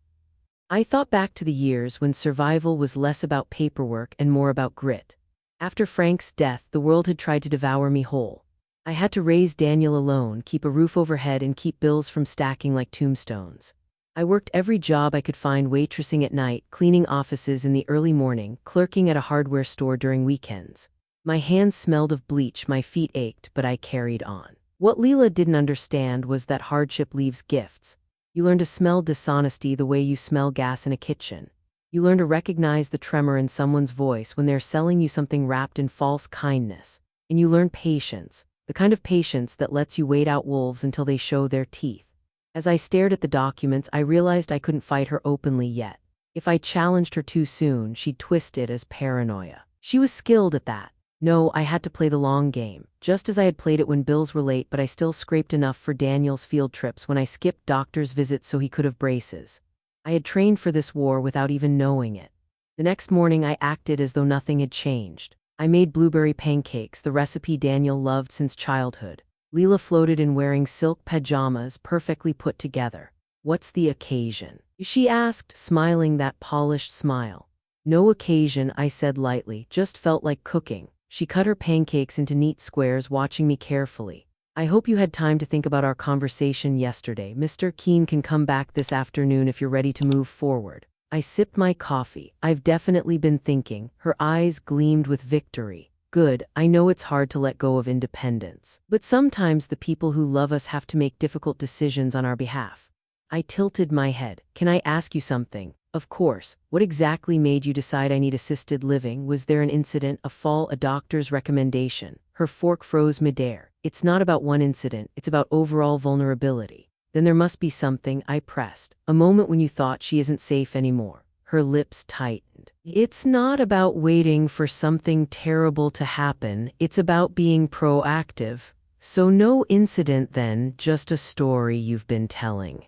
I thought back to the years when survival was less about paperwork and more about grit. After Frank's death, the world had tried to devour me whole. I had to raise Daniel alone, keep a roof overhead, and keep bills from stacking like tombstones. I worked every job I could find, waitressing at night, cleaning offices in the early morning, clerking at a hardware store during weekends. My hands smelled of bleach, my feet ached, but I carried on. What Leela didn't understand was that hardship leaves gifts. You learn to smell dishonesty the way you smell gas in a kitchen. You learn to recognize the tremor in someone's voice when they're selling you something wrapped in false kindness. And you learn patience, the kind of patience that lets you wait out wolves until they show their teeth. As I stared at the documents, I realized I couldn't fight her openly yet. If I challenged her too soon, she'd twist it as paranoia. She was skilled at that. No, I had to play the long game, just as I had played it when bills were late, but I still scraped enough for Daniel's field trips when I skipped doctor's visits so he could have braces. I had trained for this war without even knowing it. The next morning I acted as though nothing had changed. I made blueberry pancakes, the recipe Daniel loved since childhood. Leela floated in wearing silk pajamas, perfectly put together. What's the occasion? She asked, smiling that polished smile. No occasion, I said lightly, just felt like cooking. She cut her pancakes into neat squares, watching me carefully. I hope you had time to think about our conversation yesterday. Mr. Keene can come back this afternoon if you're ready to move forward. I sipped my coffee. I've definitely been thinking. Her eyes gleamed with victory. Good, I know it's hard to let go of independence. But sometimes the people who love us have to make difficult decisions on our behalf. I tilted my head. Can I ask you something? Of course. What exactly made you decide I need assisted living? Was there an incident, a fall, a doctor's recommendation? Her fork froze midair. It's not about one incident, it's about overall vulnerability. Then there must be something, I pressed. A moment when you thought she isn't safe anymore. Her lips tightened. It's not about waiting for something terrible to happen, it's about being proactive. So no incident then, just a story you've been telling.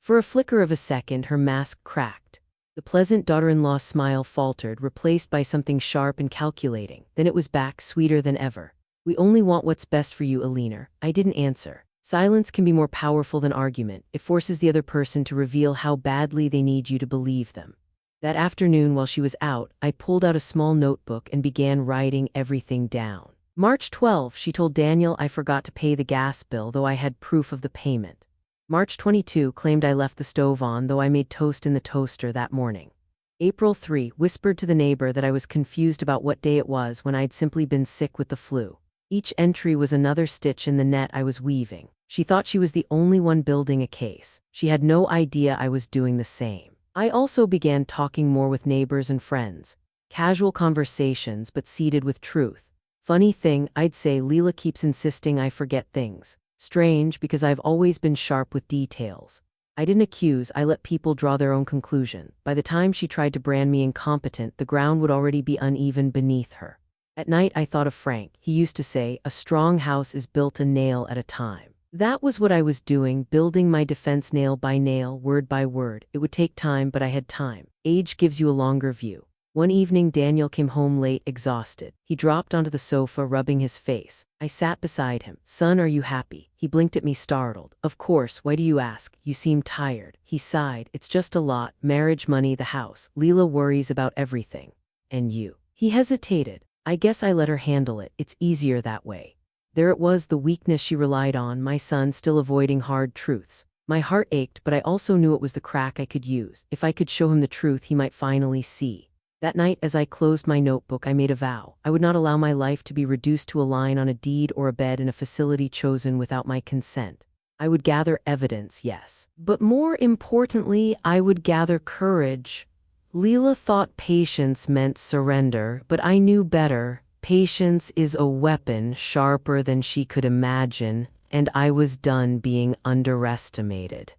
For a flicker of a second, her mask cracked. The pleasant daughter-in-law smile faltered, replaced by something sharp and calculating. Then it was back, sweeter than ever. We only want what's best for you, Alina. I didn't answer. Silence can be more powerful than argument. It forces the other person to reveal how badly they need you to believe them. That afternoon, while she was out, I pulled out a small notebook and began writing everything down. March 12, she told Daniel I forgot to pay the gas bill, though I had proof of the payment. March 22, claimed I left the stove on, though I made toast in the toaster that morning. April 3, whispered to the neighbor that I was confused about what day it was when I'd simply been sick with the flu. Each entry was another stitch in the net I was weaving. She thought she was the only one building a case. She had no idea I was doing the same. I also began talking more with neighbors and friends. Casual conversations, but seeded with truth. Funny thing, I'd say Leela keeps insisting I forget things. Strange, because I've always been sharp with details. I didn't accuse, I let people draw their own conclusion. By the time she tried to brand me incompetent, the ground would already be uneven beneath her. At night I thought of Frank. He used to say, "A strong house is built a nail at a time." That was what I was doing, building my defense nail by nail, word by word. It would take time, but I had time. Age gives you a longer view. One evening Daniel came home late, exhausted. He dropped onto the sofa, rubbing his face. I sat beside him. "Son, are you happy?" He blinked at me, startled. "Of course, why do you ask? You seem tired." He sighed. "It's just a lot. Marriage, money, the house. Leela worries about everything. And you." He hesitated. "I guess I let her handle it. It's easier that way." There it was, the weakness she relied on, my son still avoiding hard truths. My heart ached, but I also knew it was the crack I could use. If I could show him the truth, he might finally see. That night, as I closed my notebook, I made a vow. I would not allow my life to be reduced to a line on a deed or a bed in a facility chosen without my consent. I would gather evidence, yes. But more importantly, I would gather courage. Leela thought patience meant surrender, but I knew better. Patience is a weapon sharper than she could imagine, and I was done being underestimated.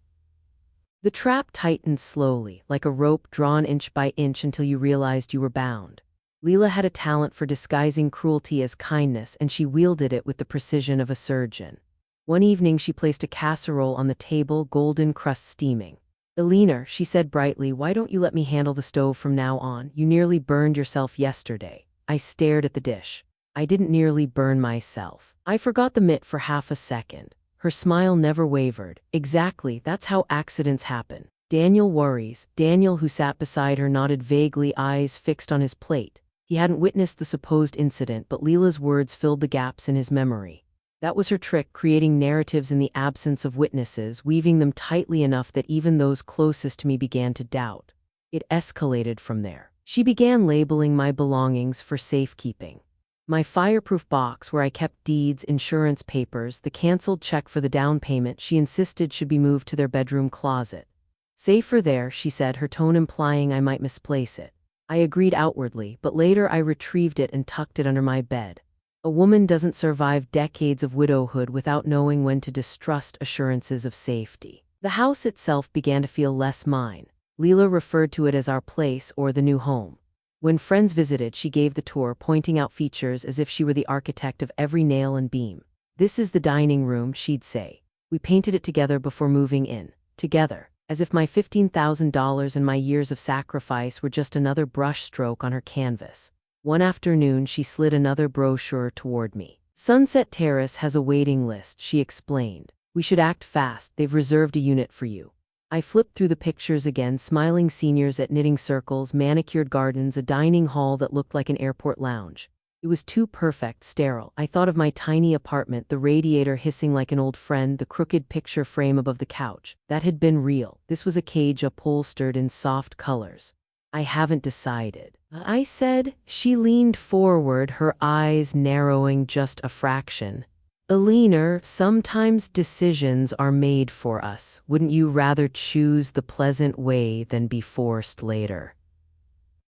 The trap tightened slowly, like a rope drawn inch by inch until you realized you were bound. Leela had a talent for disguising cruelty as kindness, and she wielded it with the precision of a surgeon. One evening she placed a casserole on the table, golden crust steaming. "Eleanor," she said brightly, "why don't you let me handle the stove from now on? You nearly burned yourself yesterday." I stared at the dish. I didn't nearly burn myself. I forgot the mitt for half a second. Her smile never wavered. "Exactly, that's how accidents happen." Daniel worries. Daniel, who sat beside her, nodded vaguely, eyes fixed on his plate. He hadn't witnessed the supposed incident, but Leela's words filled the gaps in his memory. That was her trick, creating narratives in the absence of witnesses, weaving them tightly enough that even those closest to me began to doubt. It escalated from there. She began labeling my belongings for safekeeping. My fireproof box where I kept deeds, insurance papers, the canceled check for the down payment she insisted should be moved to their bedroom closet. "Safer there," she said, her tone implying I might misplace it. I agreed outwardly, but later I retrieved it and tucked it under my bed. A woman doesn't survive decades of widowhood without knowing when to distrust assurances of safety. The house itself began to feel less mine. Leela referred to it as our place or the new home. When friends visited, she gave the tour, pointing out features as if she were the architect of every nail and beam. "This is the dining room," she'd say. "We painted it together before moving in." Together. As if my $15,000 and my years of sacrifice were just another brush stroke on her canvas. One afternoon, she slid another brochure toward me. "Sunset Terrace has a waiting list," she explained. "We should act fast. They've reserved a unit for you." I flipped through the pictures again, smiling seniors at knitting circles, manicured gardens, a dining hall that looked like an airport lounge. It was too perfect, sterile. I thought of my tiny apartment, the radiator hissing like an old friend, the crooked picture frame above the couch. That had been real. This was a cage upholstered in soft colors. "I haven't decided," I said. She leaned forward, her eyes narrowing just a fraction. "Eleanor, sometimes decisions are made for us. Wouldn't you rather choose the pleasant way than be forced later?"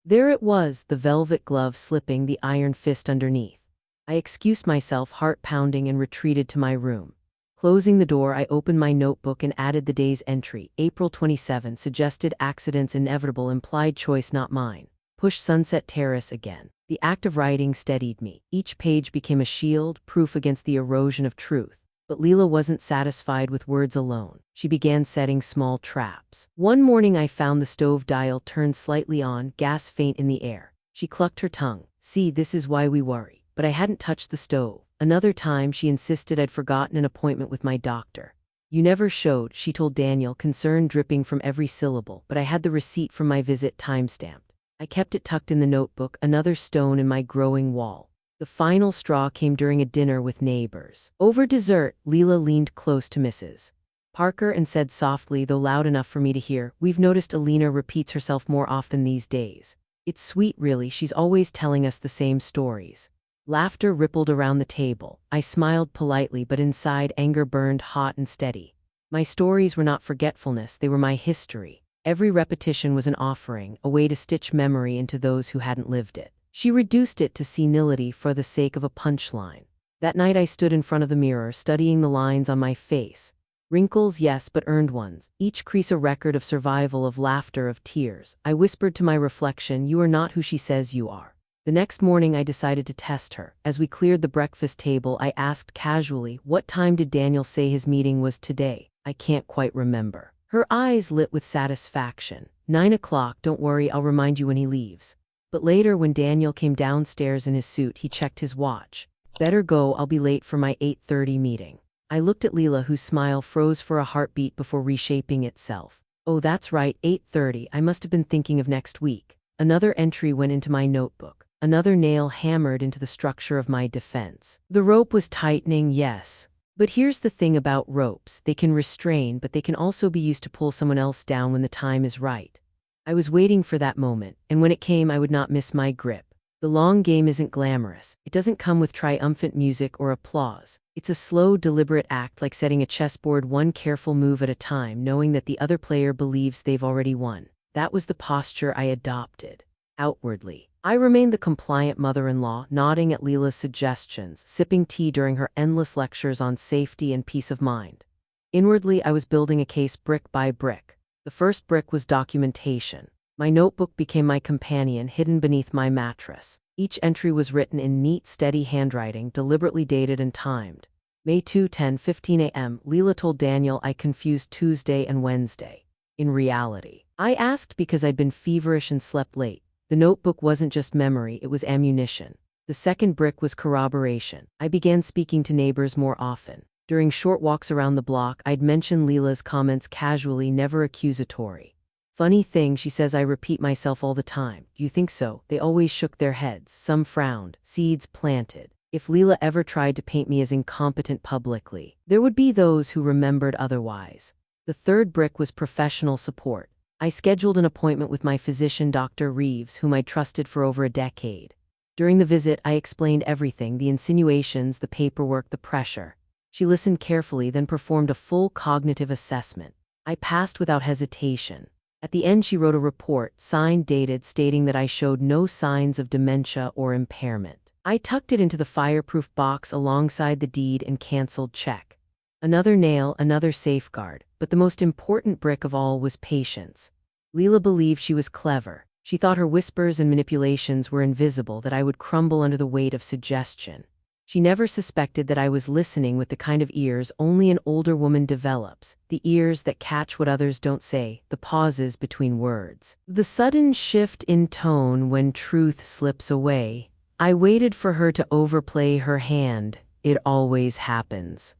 There it was, the velvet glove slipping, the iron fist underneath. I excused myself, heart pounding, and retreated to my room. Closing the door, I opened my notebook and added the day's entry. April 27, suggested accidents inevitable, implied choice not mine. Push Sunset Terrace again. The act of writing steadied me. Each page became a shield, proof against the erosion of truth. But Leela wasn't satisfied with words alone. She began setting small traps. One morning I found the stove dial turned slightly on, gas faint in the air. She clucked her tongue. "See, this is why we worry." But I hadn't touched the stove. Another time she insisted I'd forgotten an appointment with my doctor. "You never showed," she told Daniel, concern dripping from every syllable, but I had the receipt from my visit timestamped. I kept it tucked in the notebook, another stone in my growing wall. The final straw came during a dinner with neighbors. Over dessert, Leela leaned close to Mrs. Parker and said softly, though loud enough for me to hear, "We've noticed Alina repeats herself more often these days. It's sweet, really, she's always telling us the same stories." Laughter rippled around the table. I smiled politely, but inside anger burned hot and steady. My stories were not forgetfulness, they were my history. Every repetition was an offering, a way to stitch memory into those who hadn't lived it. She reduced it to senility for the sake of a punchline. That night I stood in front of the mirror, studying the lines on my face. Wrinkles, yes, but earned ones. Each crease a record of survival, of laughter, of tears. I whispered to my reflection, "You are not who she says you are." The next morning I decided to test her. As we cleared the breakfast table, I asked casually, "What time did Daniel say his meeting was today?" "I can't quite remember." Her eyes lit with satisfaction. 9 o'clock, don't worry, I'll remind you when he leaves." But later, when Daniel came downstairs in his suit, he checked his watch. "Better go, I'll be late for my 8:30 meeting." I looked at Leela, whose smile froze for a heartbeat before reshaping itself. "Oh, that's right, 8:30, I must have been thinking of next week." Another entry went into my notebook. Another nail hammered into the structure of my defense. The rope was tightening, yes. But here's the thing about ropes. They can restrain, but they can also be used to pull someone else down when the time is right. I was waiting for that moment, and when it came, I would not miss my grip. The long game isn't glamorous. It doesn't come with triumphant music or applause. It's a slow, deliberate act, like setting a chessboard one careful move at a time, knowing that the other player believes they've already won. That was the posture I adopted. Outwardly, I remained the compliant mother-in-law, nodding at Leela's suggestions, sipping tea during her endless lectures on safety and peace of mind. Inwardly, I was building a case brick by brick. The first brick was documentation. My notebook became my companion, hidden beneath my mattress. Each entry was written in neat, steady handwriting, deliberately dated and timed. May 2, 10:15 a.m. Leela told Daniel I confused Tuesday and Wednesday. In reality, I asked because I'd been feverish and slept late. The notebook wasn't just memory, it was ammunition. The second brick was corroboration. I began speaking to neighbors more often. During short walks around the block, I'd mention Leela's comments casually, never accusatory. "Funny thing, she says I repeat myself all the time." "You think so?" They always shook their heads. Some frowned. Seeds planted. If Leela ever tried to paint me as incompetent publicly, there would be those who remembered otherwise. The third brick was professional support. I scheduled an appointment with my physician, Dr. Reeves, whom I trusted for over a decade. During the visit, I explained everything, the insinuations, the paperwork, the pressure. She listened carefully, then performed a full cognitive assessment. I passed without hesitation. At the end, she wrote a report, signed, dated, stating that I showed no signs of dementia or impairment. I tucked it into the fireproof box alongside the deed and canceled check. Another nail, another safeguard, but the most important brick of all was patience. Leela believed she was clever. She thought her whispers and manipulations were invisible, that I would crumble under the weight of suggestion. She never suspected that I was listening with the kind of ears only an older woman develops, the ears that catch what others don't say, the pauses between words. The sudden shift in tone when truth slips away. I waited for her to overplay her hand. It always happens.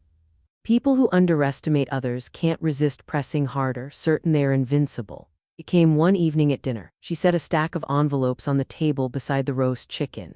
People who underestimate others can't resist pressing harder, certain they are invincible. It came one evening at dinner. She set a stack of envelopes on the table beside the roast chicken.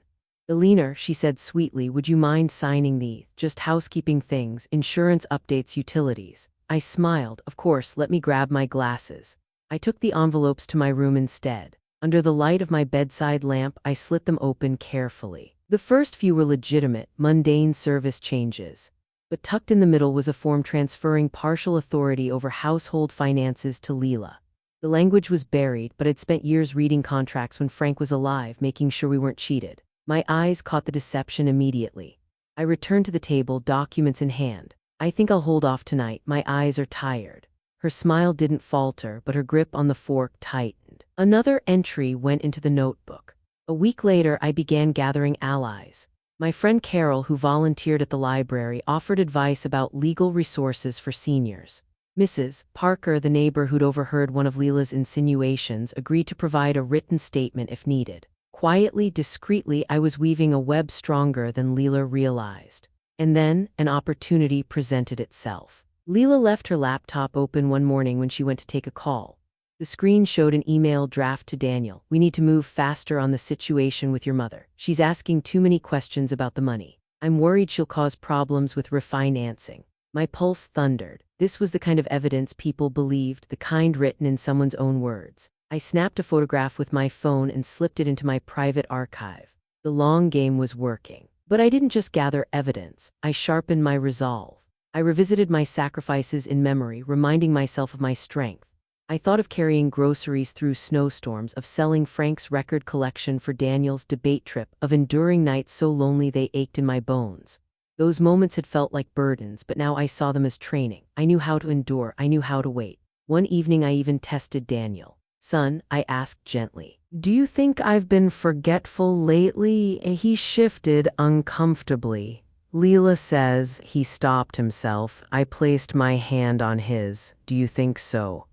"Alina," she said sweetly, "would you mind signing the, just housekeeping things, insurance updates, utilities?" I smiled. "Of course, let me grab my glasses." I took the envelopes to my room instead. Under the light of my bedside lamp, I slit them open carefully. The first few were legitimate, mundane service changes. But tucked in the middle was a form transferring partial authority over household finances to Leela. The language was buried, but I'd spent years reading contracts when Frank was alive, making sure we weren't cheated. My eyes caught the deception immediately. I returned to the table, documents in hand. "I think I'll hold off tonight, my eyes are tired." Her smile didn't falter, but her grip on the fork tightened. Another entry went into the notebook. A week later, I began gathering allies. My friend Carol, who volunteered at the library, offered advice about legal resources for seniors. Mrs. Parker, the neighbor who'd overheard one of Leela's insinuations, agreed to provide a written statement if needed. Quietly, discreetly, I was weaving a web stronger than Leela realized. And then, an opportunity presented itself. Leela left her laptop open one morning when she went to take a call. The screen showed an email draft to Daniel. "We need to move faster on the situation with your mother. She's asking too many questions about the money. I'm worried she'll cause problems with refinancing." My pulse thundered. This was the kind of evidence people believed, the kind written in someone's own words. I snapped a photograph with my phone and slipped it into my private archive. The long game was working. But I didn't just gather evidence. I sharpened my resolve. I revisited my sacrifices in memory, reminding myself of my strength. I thought of carrying groceries through snowstorms, of selling Frank's record collection for Daniel's debate trip, of enduring nights so lonely they ached in my bones. Those moments had felt like burdens, but now I saw them as training. I knew how to endure. I knew how to wait. One evening I even tested Daniel. "Son," I asked gently, "do you think I've been forgetful lately?" He shifted uncomfortably. "Leela says," he stopped himself. I placed my hand on his. "Do you think so?"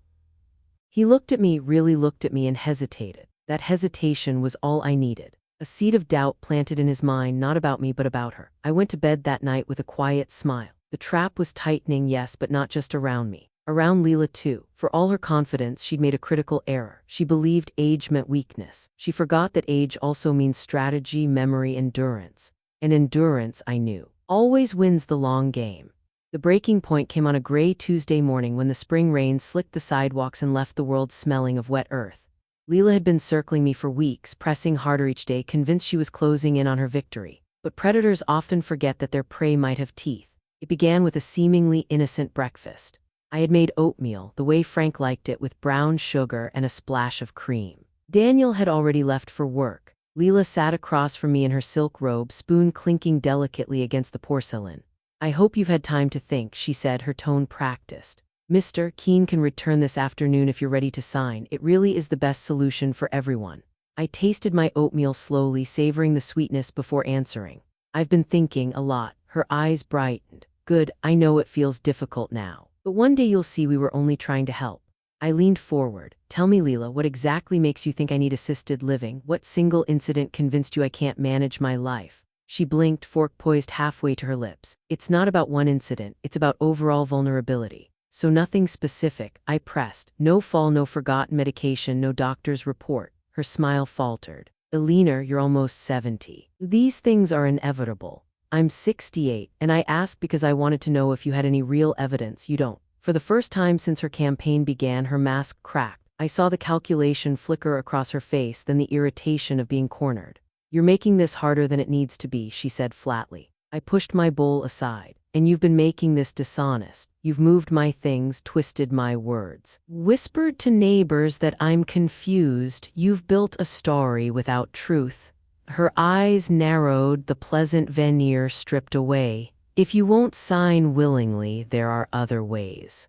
He looked at me, really looked at me, and hesitated. That hesitation was all I needed. A seed of doubt planted in his mind, not about me but about her. I went to bed that night with a quiet smile. The trap was tightening, yes, but not just around me. Around Leela too. For all her confidence, she'd made a critical error. She believed age meant weakness. She forgot that age also means strategy, memory, endurance. And endurance, I knew, always wins the long game. The breaking point came on a gray Tuesday morning when the spring rain slicked the sidewalks and left the world smelling of wet earth. Leela had been circling me for weeks, pressing harder each day, convinced she was closing in on her victory. But predators often forget that their prey might have teeth. It began with a seemingly innocent breakfast. I had made oatmeal, the way Frank liked it, with brown sugar and a splash of cream. Daniel had already left for work. Leela sat across from me in her silk robe, spoon clinking delicately against the porcelain. "I hope you've had time to think," she said, her tone practiced. "Mr. Keene can return this afternoon if you're ready to sign. It really is the best solution for everyone." I tasted my oatmeal slowly, savoring the sweetness before answering. "I've been thinking a lot." Her eyes brightened. "Good, I know it feels difficult now. But one day you'll see we were only trying to help." I leaned forward. "Tell me, Leela, what exactly makes you think I need assisted living? What single incident convinced you I can't manage my life?" She blinked, fork poised halfway to her lips. "It's not about one incident, it's about overall vulnerability." "So nothing specific," I pressed. "No fall, no forgotten medication, no doctor's report." Her smile faltered. "Elena, you're almost 70. These things are inevitable." "I'm 68, and I asked because I wanted to know if you had any real evidence." "You don't." For the first time since her campaign began, her mask cracked. I saw the calculation flicker across her face, then the irritation of being cornered. "You're making this harder than it needs to be," she said flatly. I pushed my bowl aside. "And you've been making this dishonest. You've moved my things, twisted my words, whispered to neighbors that I'm confused. You've built a story without truth." Her eyes narrowed, the pleasant veneer stripped away. "If you won't sign willingly, there are other ways."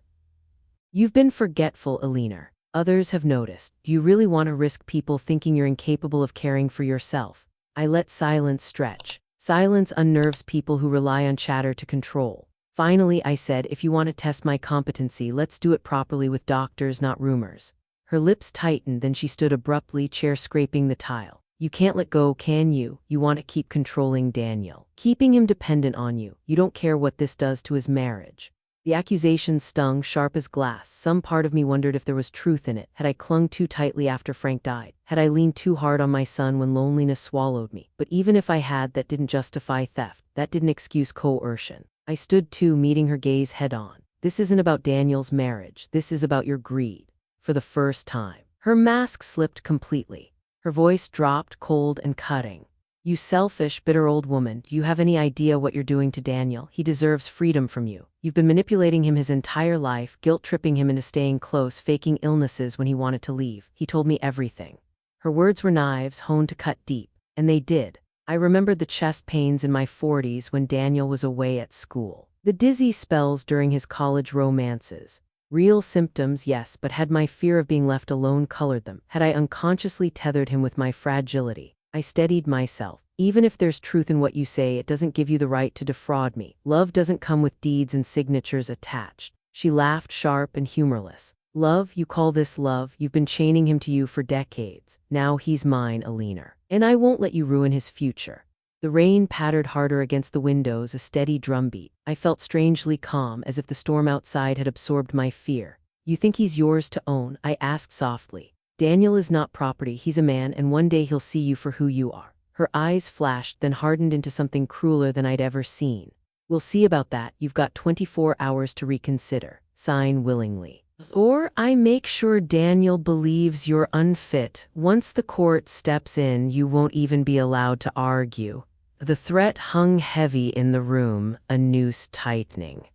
"You've been forgetful, Elena. Others have noticed. Do you really want to risk people thinking you're incapable of caring for yourself?" I let silence stretch. Silence unnerves people who rely on chatter to control. Finally, I said, "If you want to test my competency, let's do it properly with doctors, not rumors." Her lips tightened, then she stood abruptly, chair scraping the tile. "You can't let go, can you? You want to keep controlling Daniel, keeping him dependent on you. You don't care what this does to his marriage." The accusation stung, sharp as glass. Some part of me wondered if there was truth in it. Had I clung too tightly after Frank died? Had I leaned too hard on my son when loneliness swallowed me? But even if I had, that didn't justify theft. That didn't excuse coercion. I stood too, meeting her gaze head on. "This isn't about Daniel's marriage. This is about your greed." For the first time, her mask slipped completely. Her voice dropped, cold and cutting. "You selfish, bitter old woman, do you have any idea what you're doing to Daniel? He deserves freedom from you. You've been manipulating him his entire life, guilt-tripping him into staying close, faking illnesses when he wanted to leave. He told me everything." Her words were knives, honed to cut deep. And they did. I remembered the chest pains in my 40s when Daniel was away at school. The dizzy spells during his college romances. Real symptoms, yes, but had my fear of being left alone colored them? Had I unconsciously tethered him with my fragility? I steadied myself. "Even if there's truth in what you say, it doesn't give you the right to defraud me. Love doesn't come with deeds and signatures attached." She laughed, sharp and humorless. "Love? You call this love? You've been chaining him to you for decades. Now he's mine, Elena. And I won't let you ruin his future." The rain pattered harder against the windows, a steady drumbeat. I felt strangely calm, as if the storm outside had absorbed my fear. "You think he's yours to own?" I asked softly. "Daniel is not property, he's a man, and one day he'll see you for who you are." Her eyes flashed, then hardened into something crueler than I'd ever seen. We'll see about that. You've got 24 hours to reconsider. Sign willingly. Or I make sure Daniel believes you're unfit. Once the court steps in, you won't even be allowed to argue. The threat hung heavy in the room, a noose tightening.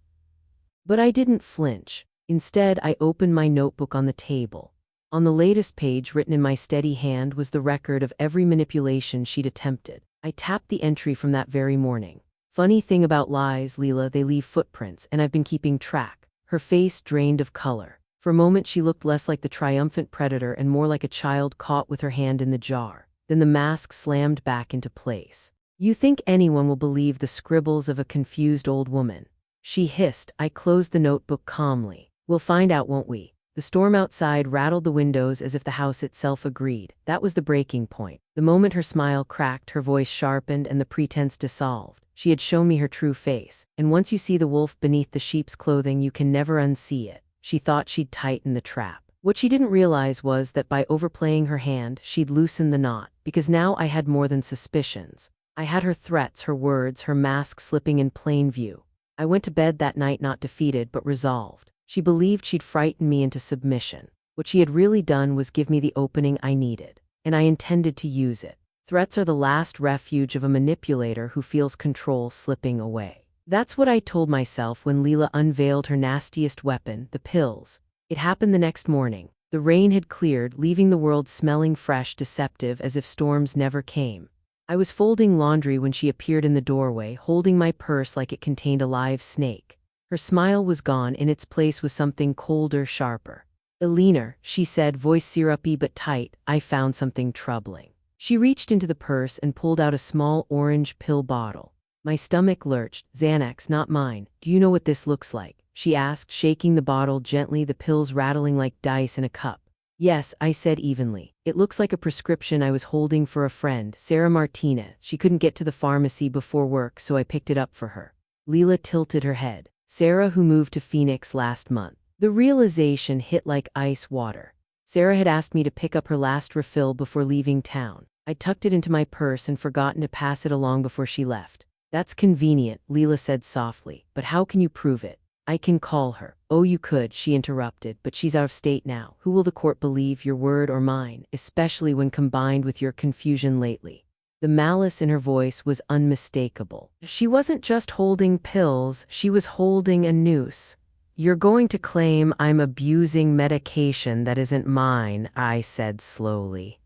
But I didn't flinch. Instead, I opened my notebook on the table. On the latest page, written in my steady hand, was the record of every manipulation she'd attempted. I tapped the entry from that very morning. Funny thing about lies, Leela, they leave footprints, and I've been keeping track. Her face drained of color. For a moment, she looked less like the triumphant predator and more like a child caught with her hand in the jar. Then the mask slammed back into place. You think anyone will believe the scribbles of a confused old woman? She hissed. I closed the notebook calmly. We'll find out, won't we? The storm outside rattled the windows as if the house itself agreed. That was the breaking point. The moment her smile cracked, her voice sharpened, and the pretense dissolved. She had shown me her true face, and once you see the wolf beneath the sheep's clothing, you can never unsee it. She thought she'd tighten the trap. What she didn't realize was that by overplaying her hand, she'd loosen the knot, because now I had more than suspicions. I had her threats, her words, her mask slipping in plain view. I went to bed that night not defeated, but resolved. She believed she'd frightened me into submission. What she had really done was give me the opening I needed, and I intended to use it. Threats are the last refuge of a manipulator who feels control slipping away. That's what I told myself when Leela unveiled her nastiest weapon, the pills. It happened the next morning. The rain had cleared, leaving the world smelling fresh, deceptive, as if storms never came. I was folding laundry when she appeared in the doorway, holding my purse like it contained a live snake. Her smile was gone. In its place was something colder, sharper. "Elena," she said, voice syrupy but tight, "I found something troubling." She reached into the purse and pulled out a small orange pill bottle. My stomach lurched. "Xanax, not mine. Do you know what this looks like?" she asked, shaking the bottle gently, the pills rattling like dice in a cup. "Yes," I said evenly. "It looks like a prescription I was holding for a friend, Sarah Martinez. She couldn't get to the pharmacy before work, so I picked it up for her." Leela tilted her head. "Sarah, who moved to Phoenix last month." The realization hit like ice water. Sarah had asked me to pick up her last refill before leaving town. I tucked it into my purse and forgotten to pass it along before she left. "That's convenient," Leela said softly, "but how can you prove it?" "I can call her." "Oh, you could," she interrupted, "but she's out of state now. Who will the court believe, your word or mine, especially when combined with your confusion lately?" The malice in her voice was unmistakable. She wasn't just holding pills, she was holding a noose. "You're going to claim I'm abusing medication that isn't mine," I said slowly.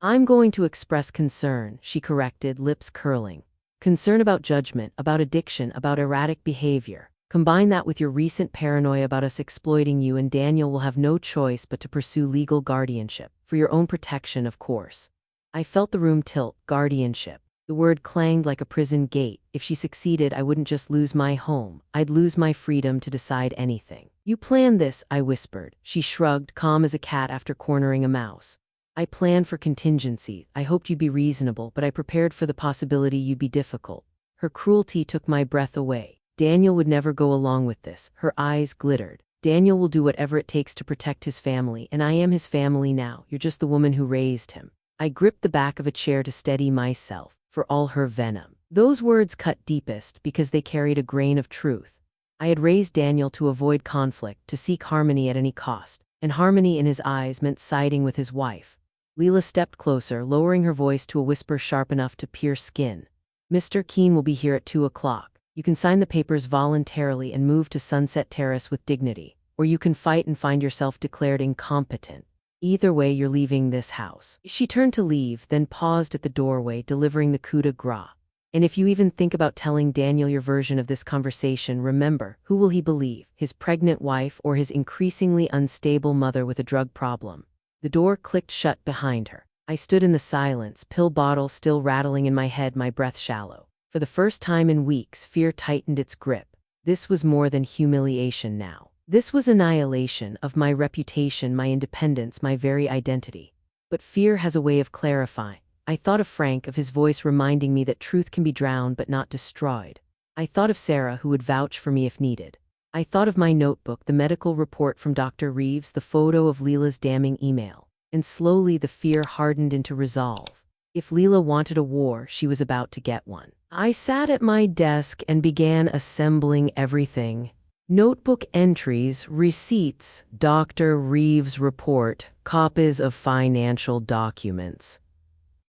"I'm going to express concern," she corrected, lips curling. "Concern about judgment, about addiction, about erratic behavior. Combine that with your recent paranoia about us exploiting you, and Daniel will have no choice but to pursue legal guardianship. For your own protection, of course." I felt the room tilt. Guardianship. The word clanged like a prison gate. If she succeeded, I wouldn't just lose my home. I'd lose my freedom to decide anything. "You planned this," I whispered. She shrugged, calm as a cat after cornering a mouse. "I planned for contingency. I hoped you'd be reasonable, but I prepared for the possibility you'd be difficult." Her cruelty took my breath away. "Daniel would never go along with this." Her eyes glittered. "Daniel will do whatever it takes to protect his family, and I am his family now. You're just the woman who raised him." I gripped the back of a chair to steady myself. For all her venom, those words cut deepest because they carried a grain of truth. I had raised Daniel to avoid conflict, to seek harmony at any cost, and harmony in his eyes meant siding with his wife. Leela stepped closer, lowering her voice to a whisper sharp enough to pierce skin. "Mr. Keene will be here at 2 o'clock. You can sign the papers voluntarily and move to Sunset Terrace with dignity, or you can fight and find yourself declared incompetent. Either way, you're leaving this house." She turned to leave, then paused at the doorway, delivering the coup de grace. "And if you even think about telling Daniel your version of this conversation, remember, who will he believe? His pregnant wife or his increasingly unstable mother with a drug problem?" The door clicked shut behind her. I stood in the silence, pill bottle still rattling in my head, my breath shallow. For the first time in weeks, fear tightened its grip. This was more than humiliation now. This was annihilation of my reputation, my independence, my very identity. But fear has a way of clarifying. I thought of Frank, of his voice reminding me that truth can be drowned but not destroyed. I thought of Sarah, who would vouch for me if needed. I thought of my notebook, the medical report from Dr. Reeves, the photo of Leela's damning email. And slowly the fear hardened into resolve. If Leela wanted a war, she was about to get one. I sat at my desk and began assembling everything. Notebook entries, receipts, Dr. Reeves' report, copies of financial documents,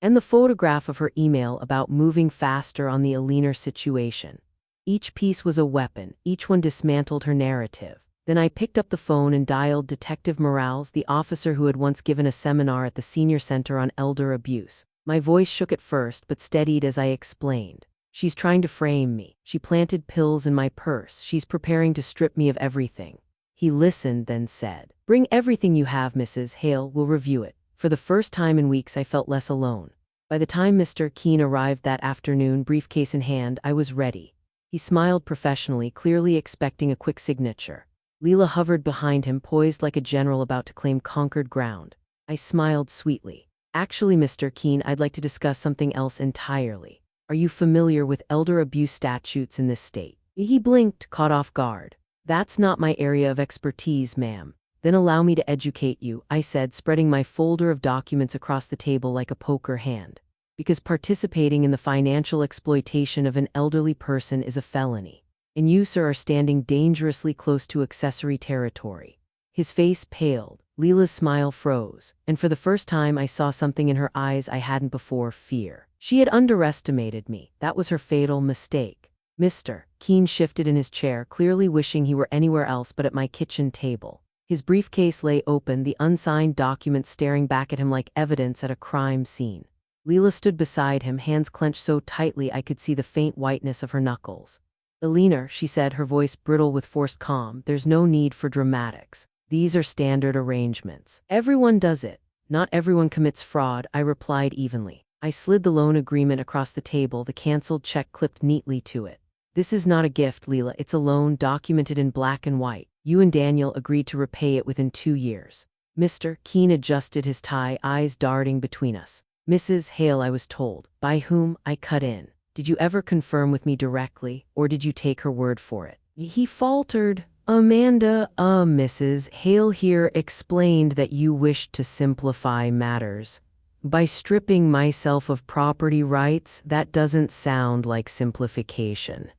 and the photograph of her email about moving faster on the Alina situation. Each piece was a weapon, each one dismantled her narrative. Then I picked up the phone and dialed Detective Morales, the officer who had once given a seminar at the Senior Center on Elder Abuse. My voice shook at first, but steadied as I explained. She's trying to frame me. She planted pills in my purse. She's preparing to strip me of everything. He listened, then said, "Bring everything you have, Mrs. Hale. We'll review it." For the first time in weeks, I felt less alone. By the time Mr. Keene arrived that afternoon, briefcase in hand, I was ready. He smiled professionally, clearly expecting a quick signature. Leela hovered behind him, poised like a general about to claim conquered ground. I smiled sweetly. "Actually, Mr. Keene, I'd like to discuss something else entirely. Are you familiar with elder abuse statutes in this state?" He blinked, caught off guard. "That's not my area of expertise, ma'am." "Then allow me to educate you," I said, spreading my folder of documents across the table like a poker hand. "Because participating in the financial exploitation of an elderly person is a felony. And you, sir, are standing dangerously close to accessory territory." His face paled. Leela's smile froze, and for the first time I saw something in her eyes I hadn't before: fear. She had underestimated me. That was her fatal mistake. Mr. Keene shifted in his chair, clearly wishing he were anywhere else but at my kitchen table. His briefcase lay open, the unsigned documents staring back at him like evidence at a crime scene. Leela stood beside him, hands clenched so tightly I could see the faint whiteness of her knuckles. "Alina," she said, her voice brittle with forced calm, "there's no need for dramatics. These are standard arrangements. Everyone does it. Not everyone commits fraud," I replied evenly. I slid the loan agreement across the table, the canceled check clipped neatly to it. "This is not a gift, Leela. It's a loan, documented in black and white. You and Daniel agreed to repay it within 2 years." Mr. Keene adjusted his tie, eyes darting between us. "Mrs. Hale, I was told." "By whom?" I cut in. "Did you ever confirm with me directly, or did you take her word for it?" He faltered. "Amanda, Mrs. Hale here explained that you wished to simplify matters. By stripping myself of property rights, that doesn't sound like simplification.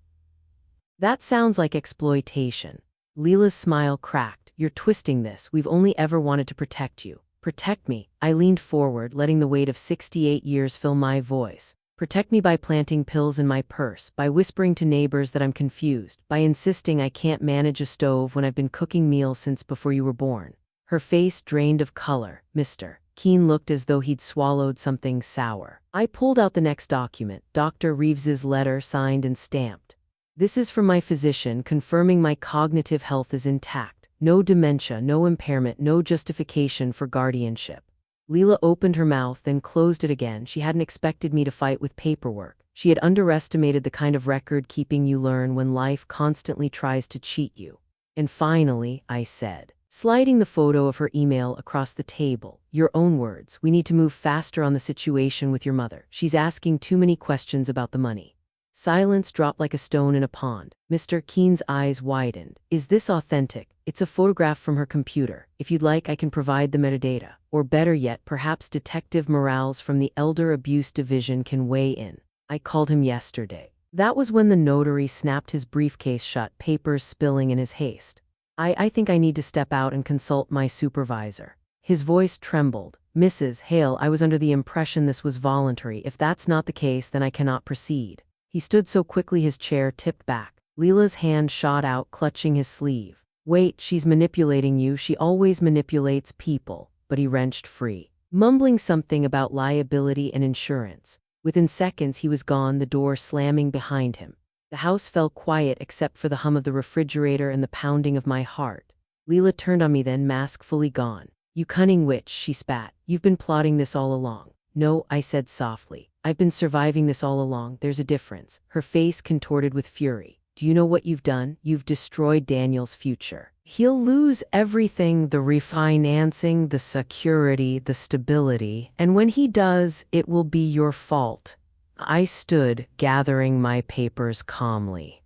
That sounds like exploitation." Leela's smile cracked. "You're twisting this. We've only ever wanted to protect you." "Protect me?" I leaned forward, letting the weight of 68 years fill my voice. "Protect me by planting pills in my purse, by whispering to neighbors that I'm confused, by insisting I can't manage a stove when I've been cooking meals since before you were born." Her face drained of color. Mr. Keene looked as though he'd swallowed something sour. I pulled out the next document, Dr. Reeves's letter, signed and stamped. "This is from my physician, confirming my cognitive health is intact. No dementia, no impairment, no justification for guardianship." Leela opened her mouth, then closed it again. She hadn't expected me to fight with paperwork. She had underestimated the kind of record-keeping you learn when life constantly tries to cheat you. "And finally," I said, sliding the photo of her email across the table, "your own words. We need to move faster on the situation with your mother. She's asking too many questions about the money." Silence dropped like a stone in a pond. Mr. Keene's eyes widened. "Is this authentic?" "It's a photograph from her computer. If you'd like, I can provide the metadata. Or better yet, perhaps Detective Morales from the Elder Abuse Division can weigh in." I called him yesterday. That was when the notary snapped his briefcase shut, papers spilling in his haste. I think I need to step out and consult my supervisor." His voice trembled. "Mrs. Hale, I was under the impression this was voluntary. If that's not the case, then I cannot proceed." He stood so quickly his chair tipped back. Leela's hand shot out, clutching his sleeve. "Wait, she's manipulating you. She always manipulates people." But he wrenched free, mumbling something about liability and insurance. Within seconds, he was gone, the door slamming behind him. The house fell quiet except for the hum of the refrigerator and the pounding of my heart. Leela turned on me then, mask fully gone. "You cunning witch," she spat. "You've been plotting this all along." "No," I said softly. "I've been surviving this all along. There's a difference." Her face contorted with fury. "Do you know what you've done? You've destroyed Daniel's future. He'll lose everything, the refinancing, the security, the stability. And when he does, it will be your fault." I stood, gathering my papers calmly.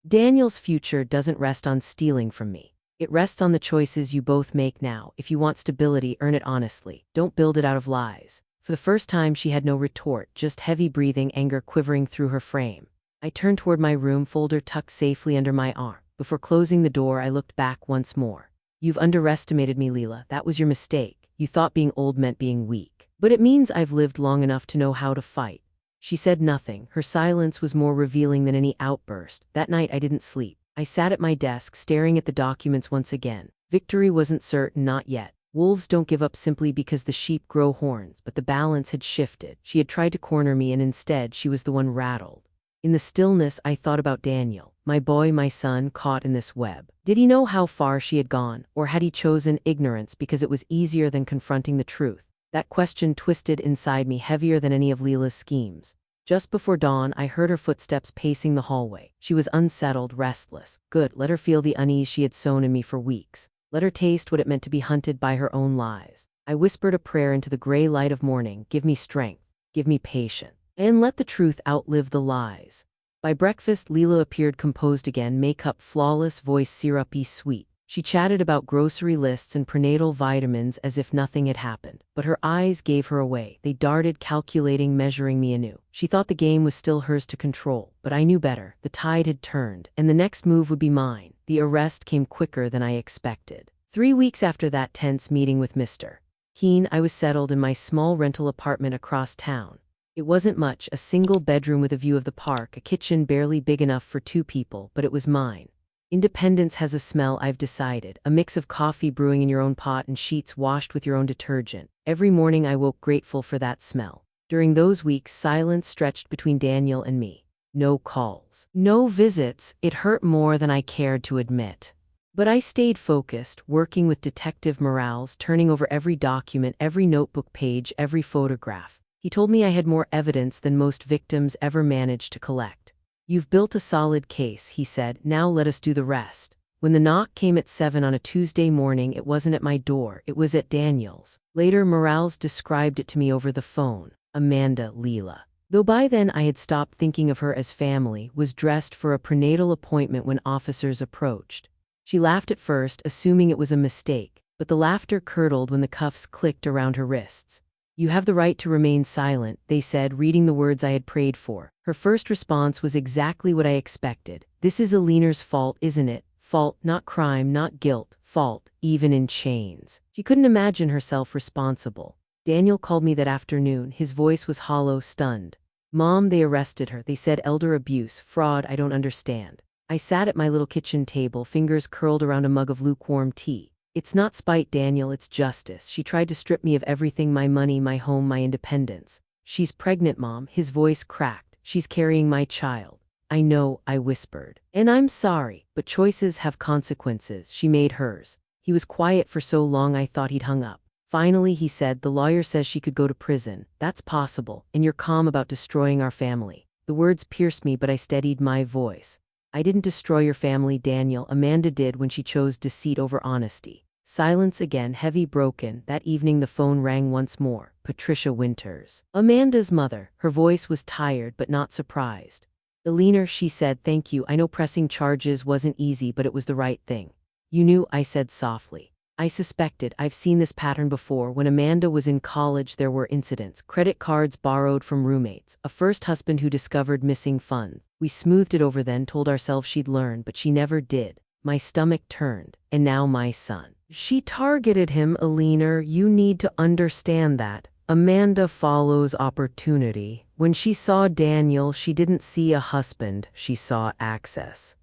"Daniel's future doesn't rest on stealing from me. It rests on the choices you both make now. If you want stability, earn it honestly. Don't build it out of lies. For the first time, she had no retort, just heavy breathing, anger quivering through her frame. I turned toward my room, folder tucked safely under my arm. Before closing the door, I looked back once more. You've underestimated me, Leela. That was your mistake. You thought being old meant being weak. But it means I've lived long enough to know how to fight. She said nothing. Her silence was more revealing than any outburst. That night I didn't sleep. I sat at my desk, staring at the documents once again. Victory wasn't certain, not yet. Wolves don't give up simply because the sheep grow horns, but the balance had shifted. She had tried to corner me, and instead she was the one rattled. In the stillness, I thought about Daniel, my boy, my son, caught in this web. Did he know how far she had gone, or had he chosen ignorance because it was easier than confronting the truth? That question twisted inside me, heavier than any of Leela's schemes. Just before dawn, I heard her footsteps pacing the hallway. She was unsettled, restless. Good, let her feel the unease she had sown in me for weeks. Let her taste what it meant to be hunted by her own lies. I whispered a prayer into the gray light of morning. Give me strength, give me patience, and let the truth outlive the lies. By breakfast, Leela appeared composed again, makeup flawless, voice syrupy sweet. She chatted about grocery lists and prenatal vitamins as if nothing had happened. But her eyes gave her away. They darted, calculating, measuring me anew. She thought the game was still hers to control, but I knew better. The tide had turned, and the next move would be mine. The arrest came quicker than I expected. 3 weeks after that tense meeting with Mr. Keene, I was settled in my small rental apartment across town. It wasn't much, a single bedroom with a view of the park, a kitchen barely big enough for 2 people, but it was mine. Independence has a smell, I've decided, a mix of coffee brewing in your own pot and sheets washed with your own detergent. Every morning I woke grateful for that smell. During those weeks, silence stretched between Daniel and me. No calls, no visits. It hurt more than I cared to admit. But I stayed focused, working with Detective Morales, turning over every document, every notebook page, every photograph. He told me I had more evidence than most victims ever managed to collect. You've built a solid case, he said. Now let us do the rest. When the knock came at 7 on a Tuesday morning, it wasn't at my door, it was at Daniel's. Later, Morales described it to me over the phone. Amanda Leela. Though by then I had stopped thinking of her as family, was dressed for a prenatal appointment when officers approached. She laughed at first, assuming it was a mistake, but the laughter curdled when the cuffs clicked around her wrists. You have the right to remain silent, they said, reading the words I had prayed for. Her first response was exactly what I expected. This is Alina's fault, isn't it? Fault, not crime, not guilt. Fault, even in chains. She couldn't imagine herself responsible. Daniel called me that afternoon. His voice was hollow, stunned. Mom, they arrested her. They said elder abuse, fraud, I don't understand. I sat at my little kitchen table, fingers curled around a mug of lukewarm tea. It's not spite, Daniel, it's justice. She tried to strip me of everything, my money, my home, my independence. She's pregnant, Mom. His voice cracked. She's carrying my child. I know, I whispered. And I'm sorry, but choices have consequences. She made hers. He was quiet for so long I thought he'd hung up. Finally, he said, the lawyer says she could go to prison. That's possible, and you're calm about destroying our family. The words pierced me, but I steadied my voice. I didn't destroy your family, Daniel. Amanda did when she chose deceit over honesty. Silence again, heavy, broken. That evening the phone rang once more. Patricia Winters. Amanda's mother. Her voice was tired but not surprised. Alina, she said, thank you. I know pressing charges wasn't easy, but it was the right thing. You knew, I said softly. I suspected. I've seen this pattern before. When Amanda was in college, there were incidents. Credit cards borrowed from roommates. A first husband who discovered missing funds. We smoothed it over then, told ourselves she'd learn, but she never did. My stomach turned. And now my son. She targeted him, Alina. You need to understand that. Amanda follows opportunity. When she saw Daniel, she didn't see a husband. She saw access.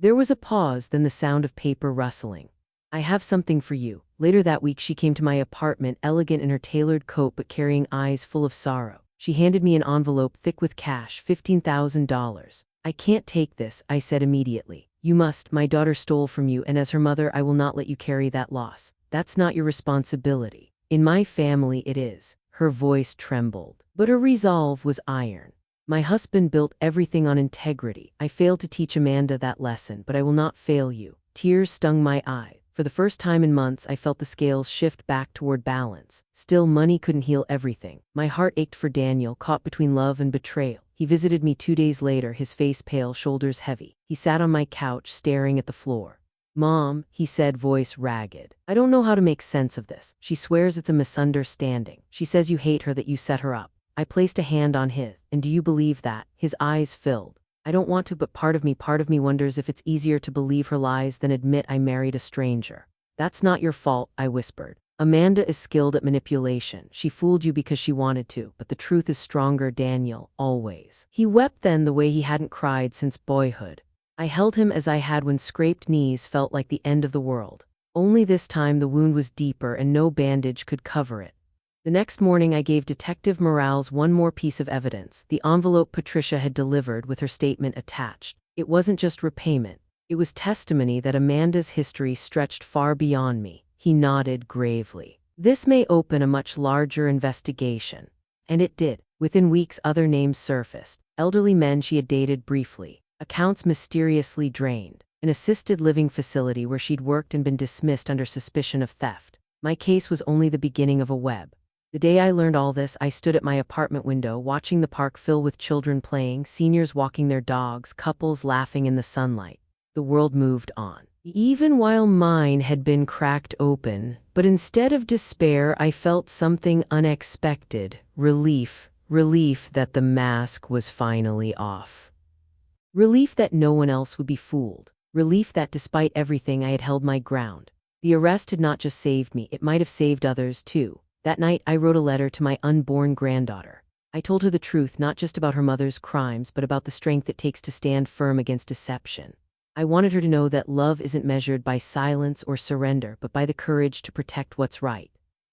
There was a pause, then the sound of paper rustling. I have something for you. Later that week she came to my apartment, elegant in her tailored coat but carrying eyes full of sorrow. She handed me an envelope thick with cash, $15,000. I can't take this, I said immediately. You must. My daughter stole from you, and as her mother I will not let you carry that loss. That's not your responsibility. In my family it is. Her voice trembled. But her resolve was iron. My husband built everything on integrity. I failed to teach Amanda that lesson, but I will not fail you. Tears stung my eyes. For the first time in months, I felt the scales shift back toward balance. Still, money couldn't heal everything. My heart ached for Daniel, caught between love and betrayal. He visited me 2 days later, his face pale, shoulders heavy. He sat on my couch, staring at the floor. Mom, he said, voice ragged. I don't know how to make sense of this. She swears it's a misunderstanding. She says you hate her, that you set her up. I placed a hand on his. And do you believe that? His eyes filled. I don't want to, but part of me wonders if it's easier to believe her lies than admit I married a stranger. That's not your fault, I whispered. Amanda is skilled at manipulation. She fooled you because she wanted to, but the truth is stronger, Daniel, always. He wept then the way he hadn't cried since boyhood. I held him as I had when scraped knees felt like the end of the world. Only this time the wound was deeper and no bandage could cover it. The next morning I gave Detective Morales one more piece of evidence, the envelope Patricia had delivered with her statement attached. It wasn't just repayment. It was testimony that Amanda's history stretched far beyond me. He nodded gravely. This may open a much larger investigation. And it did. Within weeks other names surfaced. Elderly men she had dated briefly. Accounts mysteriously drained. An assisted living facility where she'd worked and been dismissed under suspicion of theft. My case was only the beginning of a web. The day I learned all this, I stood at my apartment window watching the park fill with children playing, seniors walking their dogs, couples laughing in the sunlight. The world moved on. Even while mine had been cracked open, but instead of despair, I felt something unexpected. Relief that the mask was finally off. Relief that no one else would be fooled. Relief that despite everything I had held my ground. The arrest had not just saved me, it might have saved others too. That night I wrote a letter to my unborn granddaughter. I told her the truth, not just about her mother's crimes, but about the strength it takes to stand firm against deception. I wanted her to know that love isn't measured by silence or surrender, but by the courage to protect what's right.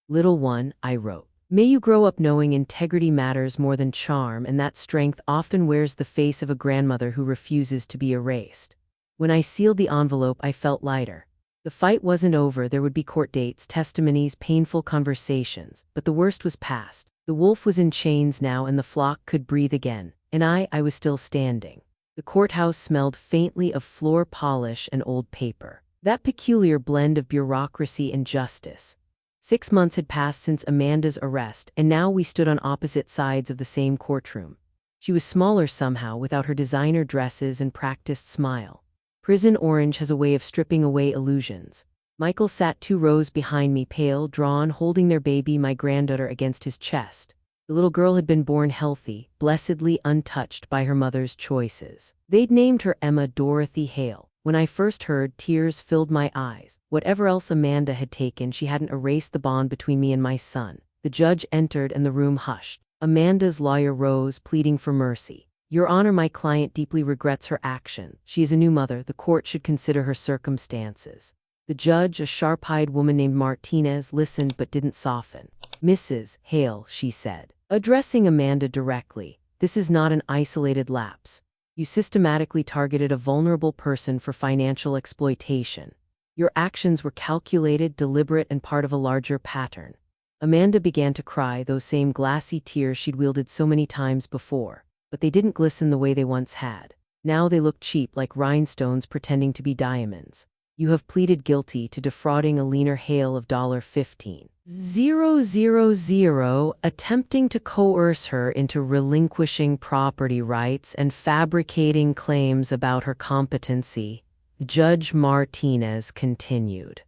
Little one, I wrote, may you grow up knowing integrity matters more than charm, and that strength often wears the face of a grandmother who refuses to be erased. When I sealed the envelope, I felt lighter. The fight wasn't over. There would be court dates, testimonies, painful conversations, but the worst was past. The wolf was in chains now, and the flock could breathe again. And I was still standing. The courthouse smelled faintly of floor polish and old paper. That peculiar blend of bureaucracy and justice. 6 months had passed since Amanda's arrest, and now we stood on opposite sides of the same courtroom. She was smaller somehow, without her designer dresses and practiced smile. Prison orange has a way of stripping away illusions. Michael sat 2 rows behind me, pale, drawn, holding their baby, my granddaughter, against his chest. The little girl had been born healthy, blessedly untouched by her mother's choices. They'd named her Emma Dorothy Hale. When I first heard, tears filled my eyes. Whatever else Amanda had taken, she hadn't erased the bond between me and my son. The judge entered and the room hushed. Amanda's lawyer rose, pleading for mercy. Your Honor, my client deeply regrets her action. She is a new mother. The court should consider her circumstances. The judge, a sharp-eyed woman named Martinez, listened but didn't soften. Mrs. Hale, she said, addressing Amanda directly, this is not an isolated lapse. You systematically targeted a vulnerable person for financial exploitation. Your actions were calculated, deliberate, and part of a larger pattern. Amanda began to cry, those same glassy tears she'd wielded so many times before. But they didn't glisten the way they once had. Now they looked cheap, like rhinestones pretending to be diamonds. You have pleaded guilty to defrauding Alina Hale of $15,000, attempting to coerce her into relinquishing property rights and fabricating claims about her competency. Judge Martinez continued.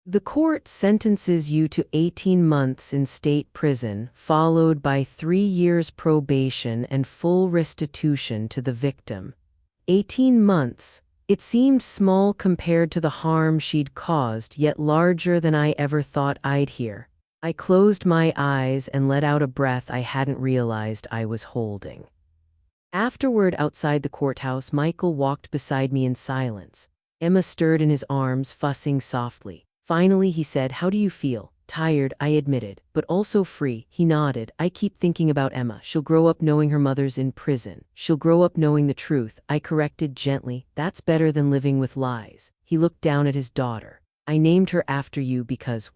The court sentences you to 18 months in state prison, followed by 3 years probation and full restitution to the victim. 18 months. It seemed small compared to the harm she'd caused, yet larger than I ever thought I'd hear. I closed my eyes and let out a breath I hadn't realized I was holding. Afterward, outside the courthouse, Michael walked beside me in silence. Emma stirred in his arms, fussing softly. Finally, he said, how do you feel? Tired, I admitted, but also free. He nodded. I keep thinking about Emma. She'll grow up knowing her mother's in prison. She'll grow up knowing the truth. I corrected gently. That's better than living with lies. He looked down at his daughter. I named her after you because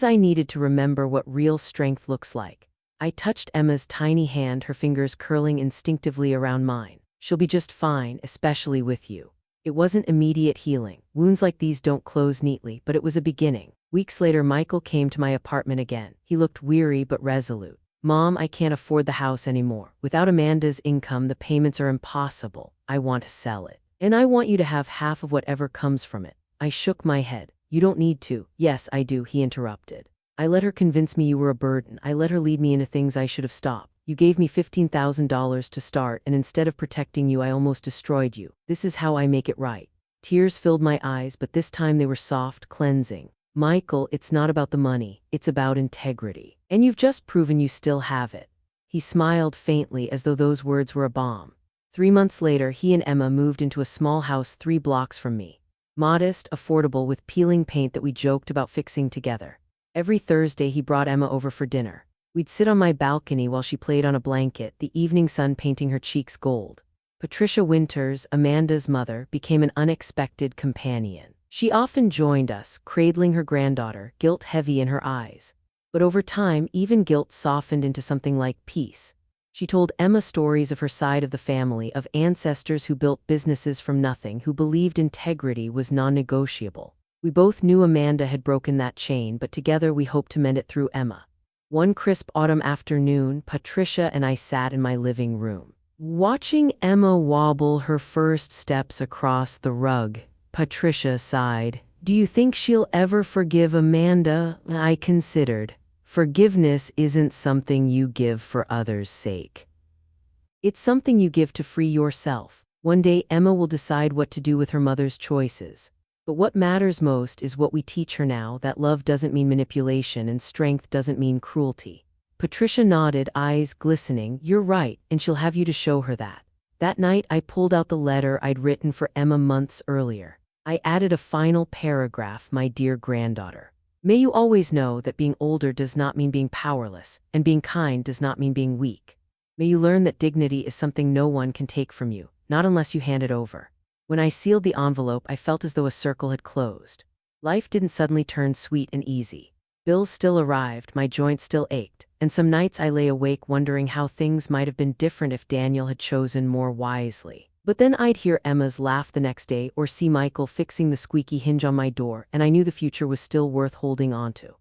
I needed to remember what real strength looks like. I touched Emma's tiny hand, her fingers curling instinctively around mine. She'll be just fine, especially with you. It wasn't immediate healing. Wounds like these don't close neatly, but it was a beginning. Weeks later, Michael came to my apartment again. He looked weary but resolute. Mom, I can't afford the house anymore. Without Amanda's income, the payments are impossible. I want to sell it. And I want you to have half of whatever comes from it. I shook my head. You don't need to. Yes, I do, he interrupted. I let her convince me you were a burden. I let her lead me into things I should have stopped. You gave me $15,000 to start, and instead of protecting you, I almost destroyed you. This is how I make it right. Tears filled my eyes, but this time they were soft, cleansing. Michael, it's not about the money. It's about integrity. And you've just proven you still have it. He smiled faintly as though those words were a balm. 3 months later, he and Emma moved into a small house 3 blocks from me. Modest, affordable, with peeling paint that we joked about fixing together. Every Thursday, he brought Emma over for dinner. We'd sit on my balcony while she played on a blanket, the evening sun painting her cheeks gold. Patricia Winters, Amanda's mother, became an unexpected companion. She often joined us, cradling her granddaughter, guilt heavy in her eyes. But over time, even guilt softened into something like peace. She told Emma stories of her side of the family, of ancestors who built businesses from nothing, who believed integrity was non-negotiable. We both knew Amanda had broken that chain, but together we hoped to mend it through Emma. One crisp autumn afternoon, Patricia and I sat in my living room. Watching Emma wobble her first steps across the rug, Patricia sighed. Do you think she'll ever forgive Amanda? I considered. Forgiveness isn't something you give for others' sake. It's something you give to free yourself. One day Emma will decide what to do with her mother's choices. But what matters most is what we teach her now, that love doesn't mean manipulation and strength doesn't mean cruelty. Patricia nodded, eyes glistening. You're right, and she'll have you to show her that. That night, I pulled out the letter I'd written for Emma months earlier. I added a final paragraph, my dear granddaughter. May you always know that being older does not mean being powerless, and being kind does not mean being weak. May you learn that dignity is something no one can take from you, not unless you hand it over. When I sealed the envelope, I felt as though a circle had closed. Life didn't suddenly turn sweet and easy. Bills still arrived, my joints still ached, and some nights I lay awake wondering how things might have been different if Daniel had chosen more wisely. But then I'd hear Emma's laugh the next day or see Michael fixing the squeaky hinge on my door, and I knew the future was still worth holding on to.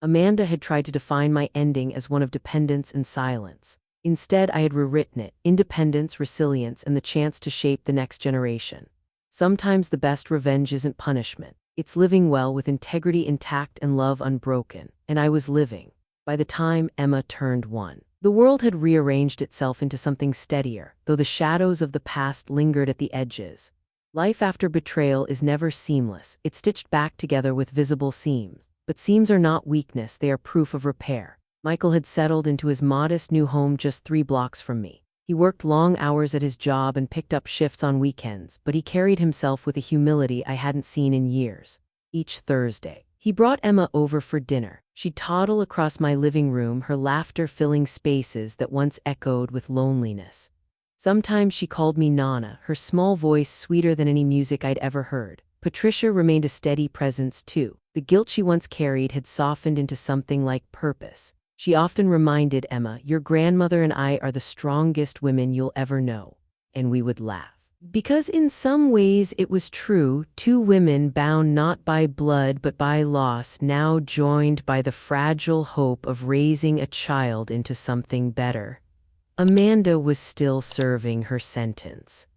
Amanda had tried to define my ending as one of dependence and silence. Instead, I had rewritten it: independence, resilience, and the chance to shape the next generation. Sometimes the best revenge isn't punishment. It's living well with integrity intact and love unbroken. And I was living. By the time Emma turned 1, the world had rearranged itself into something steadier, though the shadows of the past lingered at the edges. Life after betrayal is never seamless. It's stitched back together with visible seams. But seams are not weakness, they are proof of repair. Michael had settled into his modest new home just 3 blocks from me. He worked long hours at his job and picked up shifts on weekends, but he carried himself with a humility I hadn't seen in years. Each Thursday, he brought Emma over for dinner. She'd toddle across my living room, her laughter filling spaces that once echoed with loneliness. Sometimes she called me Nana, her small voice sweeter than any music I'd ever heard. Patricia remained a steady presence too. The guilt she once carried had softened into something like purpose. She often reminded Emma, your grandmother and I are the strongest women you'll ever know. And we would laugh. Because in some ways it was true, 2 women bound not by blood but by loss, now joined by the fragile hope of raising a child into something better. Amanda was still serving her sentence.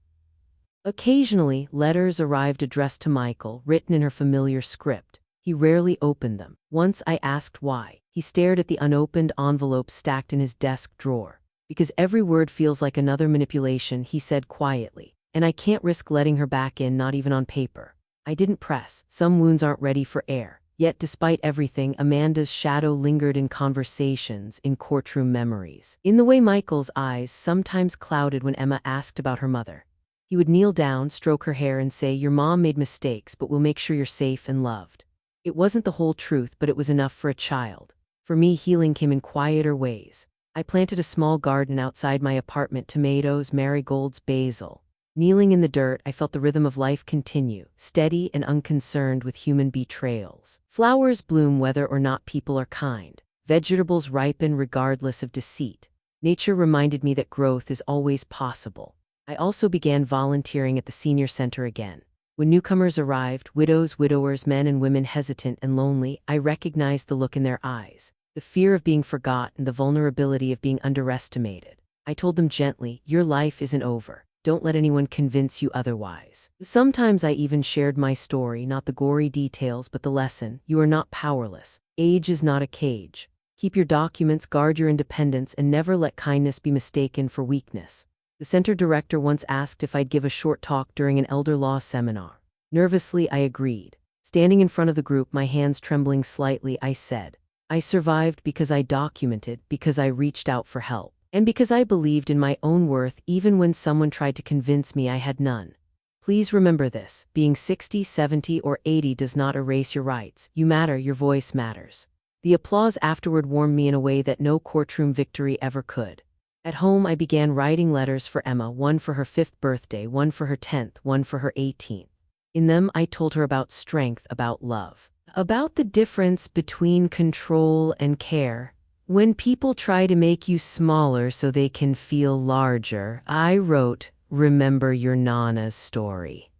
Occasionally, letters arrived addressed to Michael, written in her familiar script. He rarely opened them. Once I asked why. He stared at the unopened envelope stacked in his desk drawer. Because every word feels like another manipulation, he said quietly. And I can't risk letting her back in, not even on paper. I didn't press. Some wounds aren't ready for air. Yet despite everything, Amanda's shadow lingered in conversations, in courtroom memories. In the way Michael's eyes sometimes clouded when Emma asked about her mother. He would kneel down, stroke her hair, and say, your mom made mistakes, but we'll make sure you're safe and loved. It wasn't the whole truth, but it was enough for a child. For me, healing came in quieter ways. I planted a small garden outside my apartment: tomatoes, marigolds, basil. Kneeling in the dirt, I felt the rhythm of life continue, steady and unconcerned with human betrayals. Flowers bloom whether or not people are kind. Vegetables ripen regardless of deceit. Nature reminded me that growth is always possible. I also began volunteering at the senior center again. When newcomers arrived, widows, widowers, men and women hesitant and lonely, I recognized the look in their eyes. The fear of being forgotten, the vulnerability of being underestimated. I told them gently, your life isn't over. Don't let anyone convince you otherwise. Sometimes I even shared my story, not the gory details, but the lesson. You are not powerless. Age is not a cage. Keep your documents, guard your independence, and never let kindness be mistaken for weakness. The center director once asked if I'd give a short talk during an elder law seminar. Nervously, I agreed. Standing in front of the group, my hands trembling slightly, I said, I survived because I documented, because I reached out for help, and because I believed in my own worth even when someone tried to convince me I had none. Please remember this: being 60, 70, or 80 does not erase your rights. You matter, your voice matters. The applause afterward warmed me in a way that no courtroom victory ever could. At home, I began writing letters for Emma, one for her 5th birthday, one for her 10th, one for her 18th. In them, I told her about strength, about love, about the difference between control and care. When people try to make you smaller so they can feel larger, I wrote, remember your Nana's story.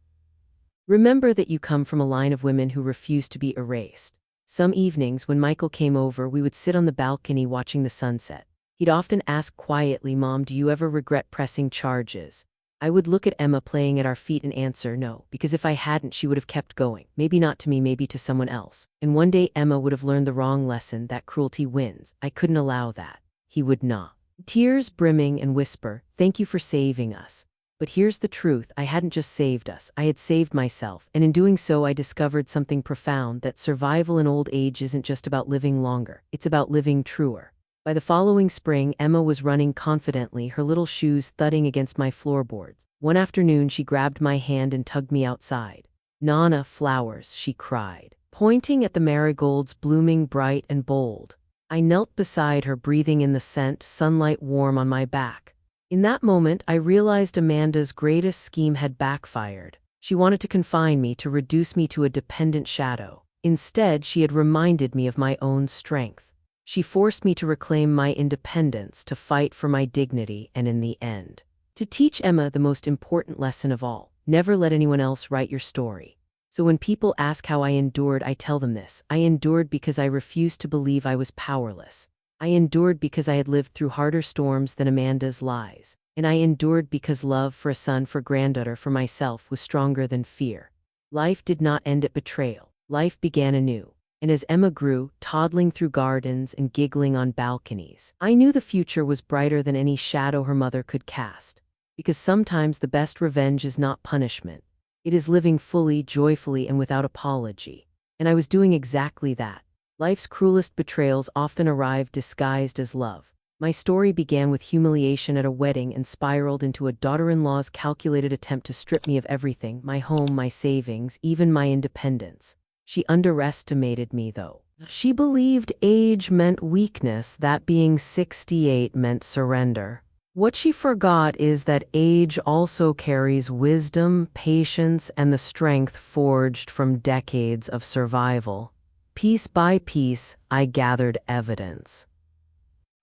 Remember that you come from a line of women who refuse to be erased. Some evenings, when Michael came over, we would sit on the balcony watching the sunset. He'd often ask quietly, Mom, do you ever regret pressing charges? I would look at Emma playing at our feet and answer no, because if I hadn't, she would have kept going. Maybe not to me, maybe to someone else. And one day Emma would have learned the wrong lesson, that cruelty wins. I couldn't allow that. He would not. Tears brimming and whisper, thank you for saving us. But here's the truth, I hadn't just saved us, I had saved myself, and in doing so I discovered something profound, that survival in old age isn't just about living longer, it's about living truer. By the following spring, Emma was running confidently, her little shoes thudding against my floorboards. One afternoon, she grabbed my hand and tugged me outside. Nana, flowers, she cried, pointing at the marigolds blooming bright and bold. I knelt beside her, breathing in the scent, sunlight warm on my back. In that moment, I realized Amanda's greatest scheme had backfired. She wanted to confine me, to reduce me to a dependent shadow. Instead, she had reminded me of my own strength. She forced me to reclaim my independence, to fight for my dignity, and in the end, to teach Emma the most important lesson of all: never let anyone else write your story. So when people ask how I endured, I tell them this: I endured because I refused to believe I was powerless. I endured because I had lived through harder storms than Amanda's lies. And I endured because love for a son, for granddaughter, for myself was stronger than fear. Life did not end at betrayal. Life began anew. And as Emma grew, toddling through gardens and giggling on balconies, I knew the future was brighter than any shadow her mother could cast. Because sometimes the best revenge is not punishment. It is living fully, joyfully, and without apology. And I was doing exactly that. Life's cruelest betrayals often arrive disguised as love. My story began with humiliation at a wedding and spiraled into a daughter-in-law's calculated attempt to strip me of everything: my home, my savings, even my independence. She underestimated me, though. She believed age meant weakness, that being 68 meant surrender. What she forgot is that age also carries wisdom, patience, and the strength forged from decades of survival. Piece by piece, I gathered evidence.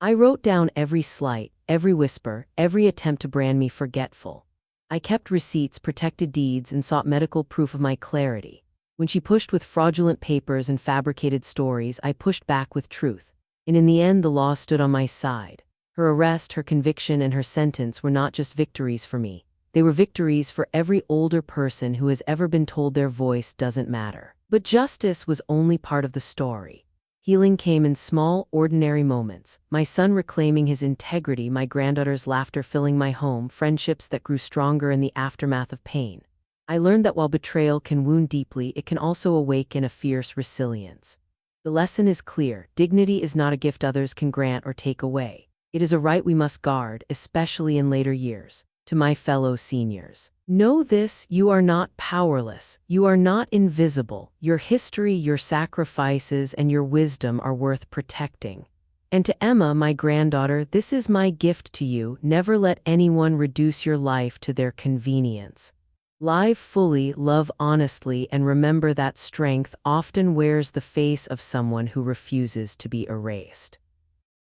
I wrote down every slight, every whisper, every attempt to brand me forgetful. I kept receipts, protected deeds, and sought medical proof of my clarity. When she pushed with fraudulent papers and fabricated stories, I pushed back with truth. And in the end, the law stood on my side. Her arrest, her conviction, and her sentence were not just victories for me. They were victories for every older person who has ever been told their voice doesn't matter. But justice was only part of the story. Healing came in small, ordinary moments: my son reclaiming his integrity, my granddaughter's laughter filling my home, friendships that grew stronger in the aftermath of pain. I learned that while betrayal can wound deeply, it can also awaken a fierce resilience. The lesson is clear: dignity is not a gift others can grant or take away. It is a right we must guard, especially in later years. To my fellow seniors, know this: you are not powerless. You are not invisible. Your history, your sacrifices, and your wisdom are worth protecting. And to Emma, my granddaughter, this is my gift to you: never let anyone reduce your life to their convenience. Live fully, love honestly, and remember that strength often wears the face of someone who refuses to be erased.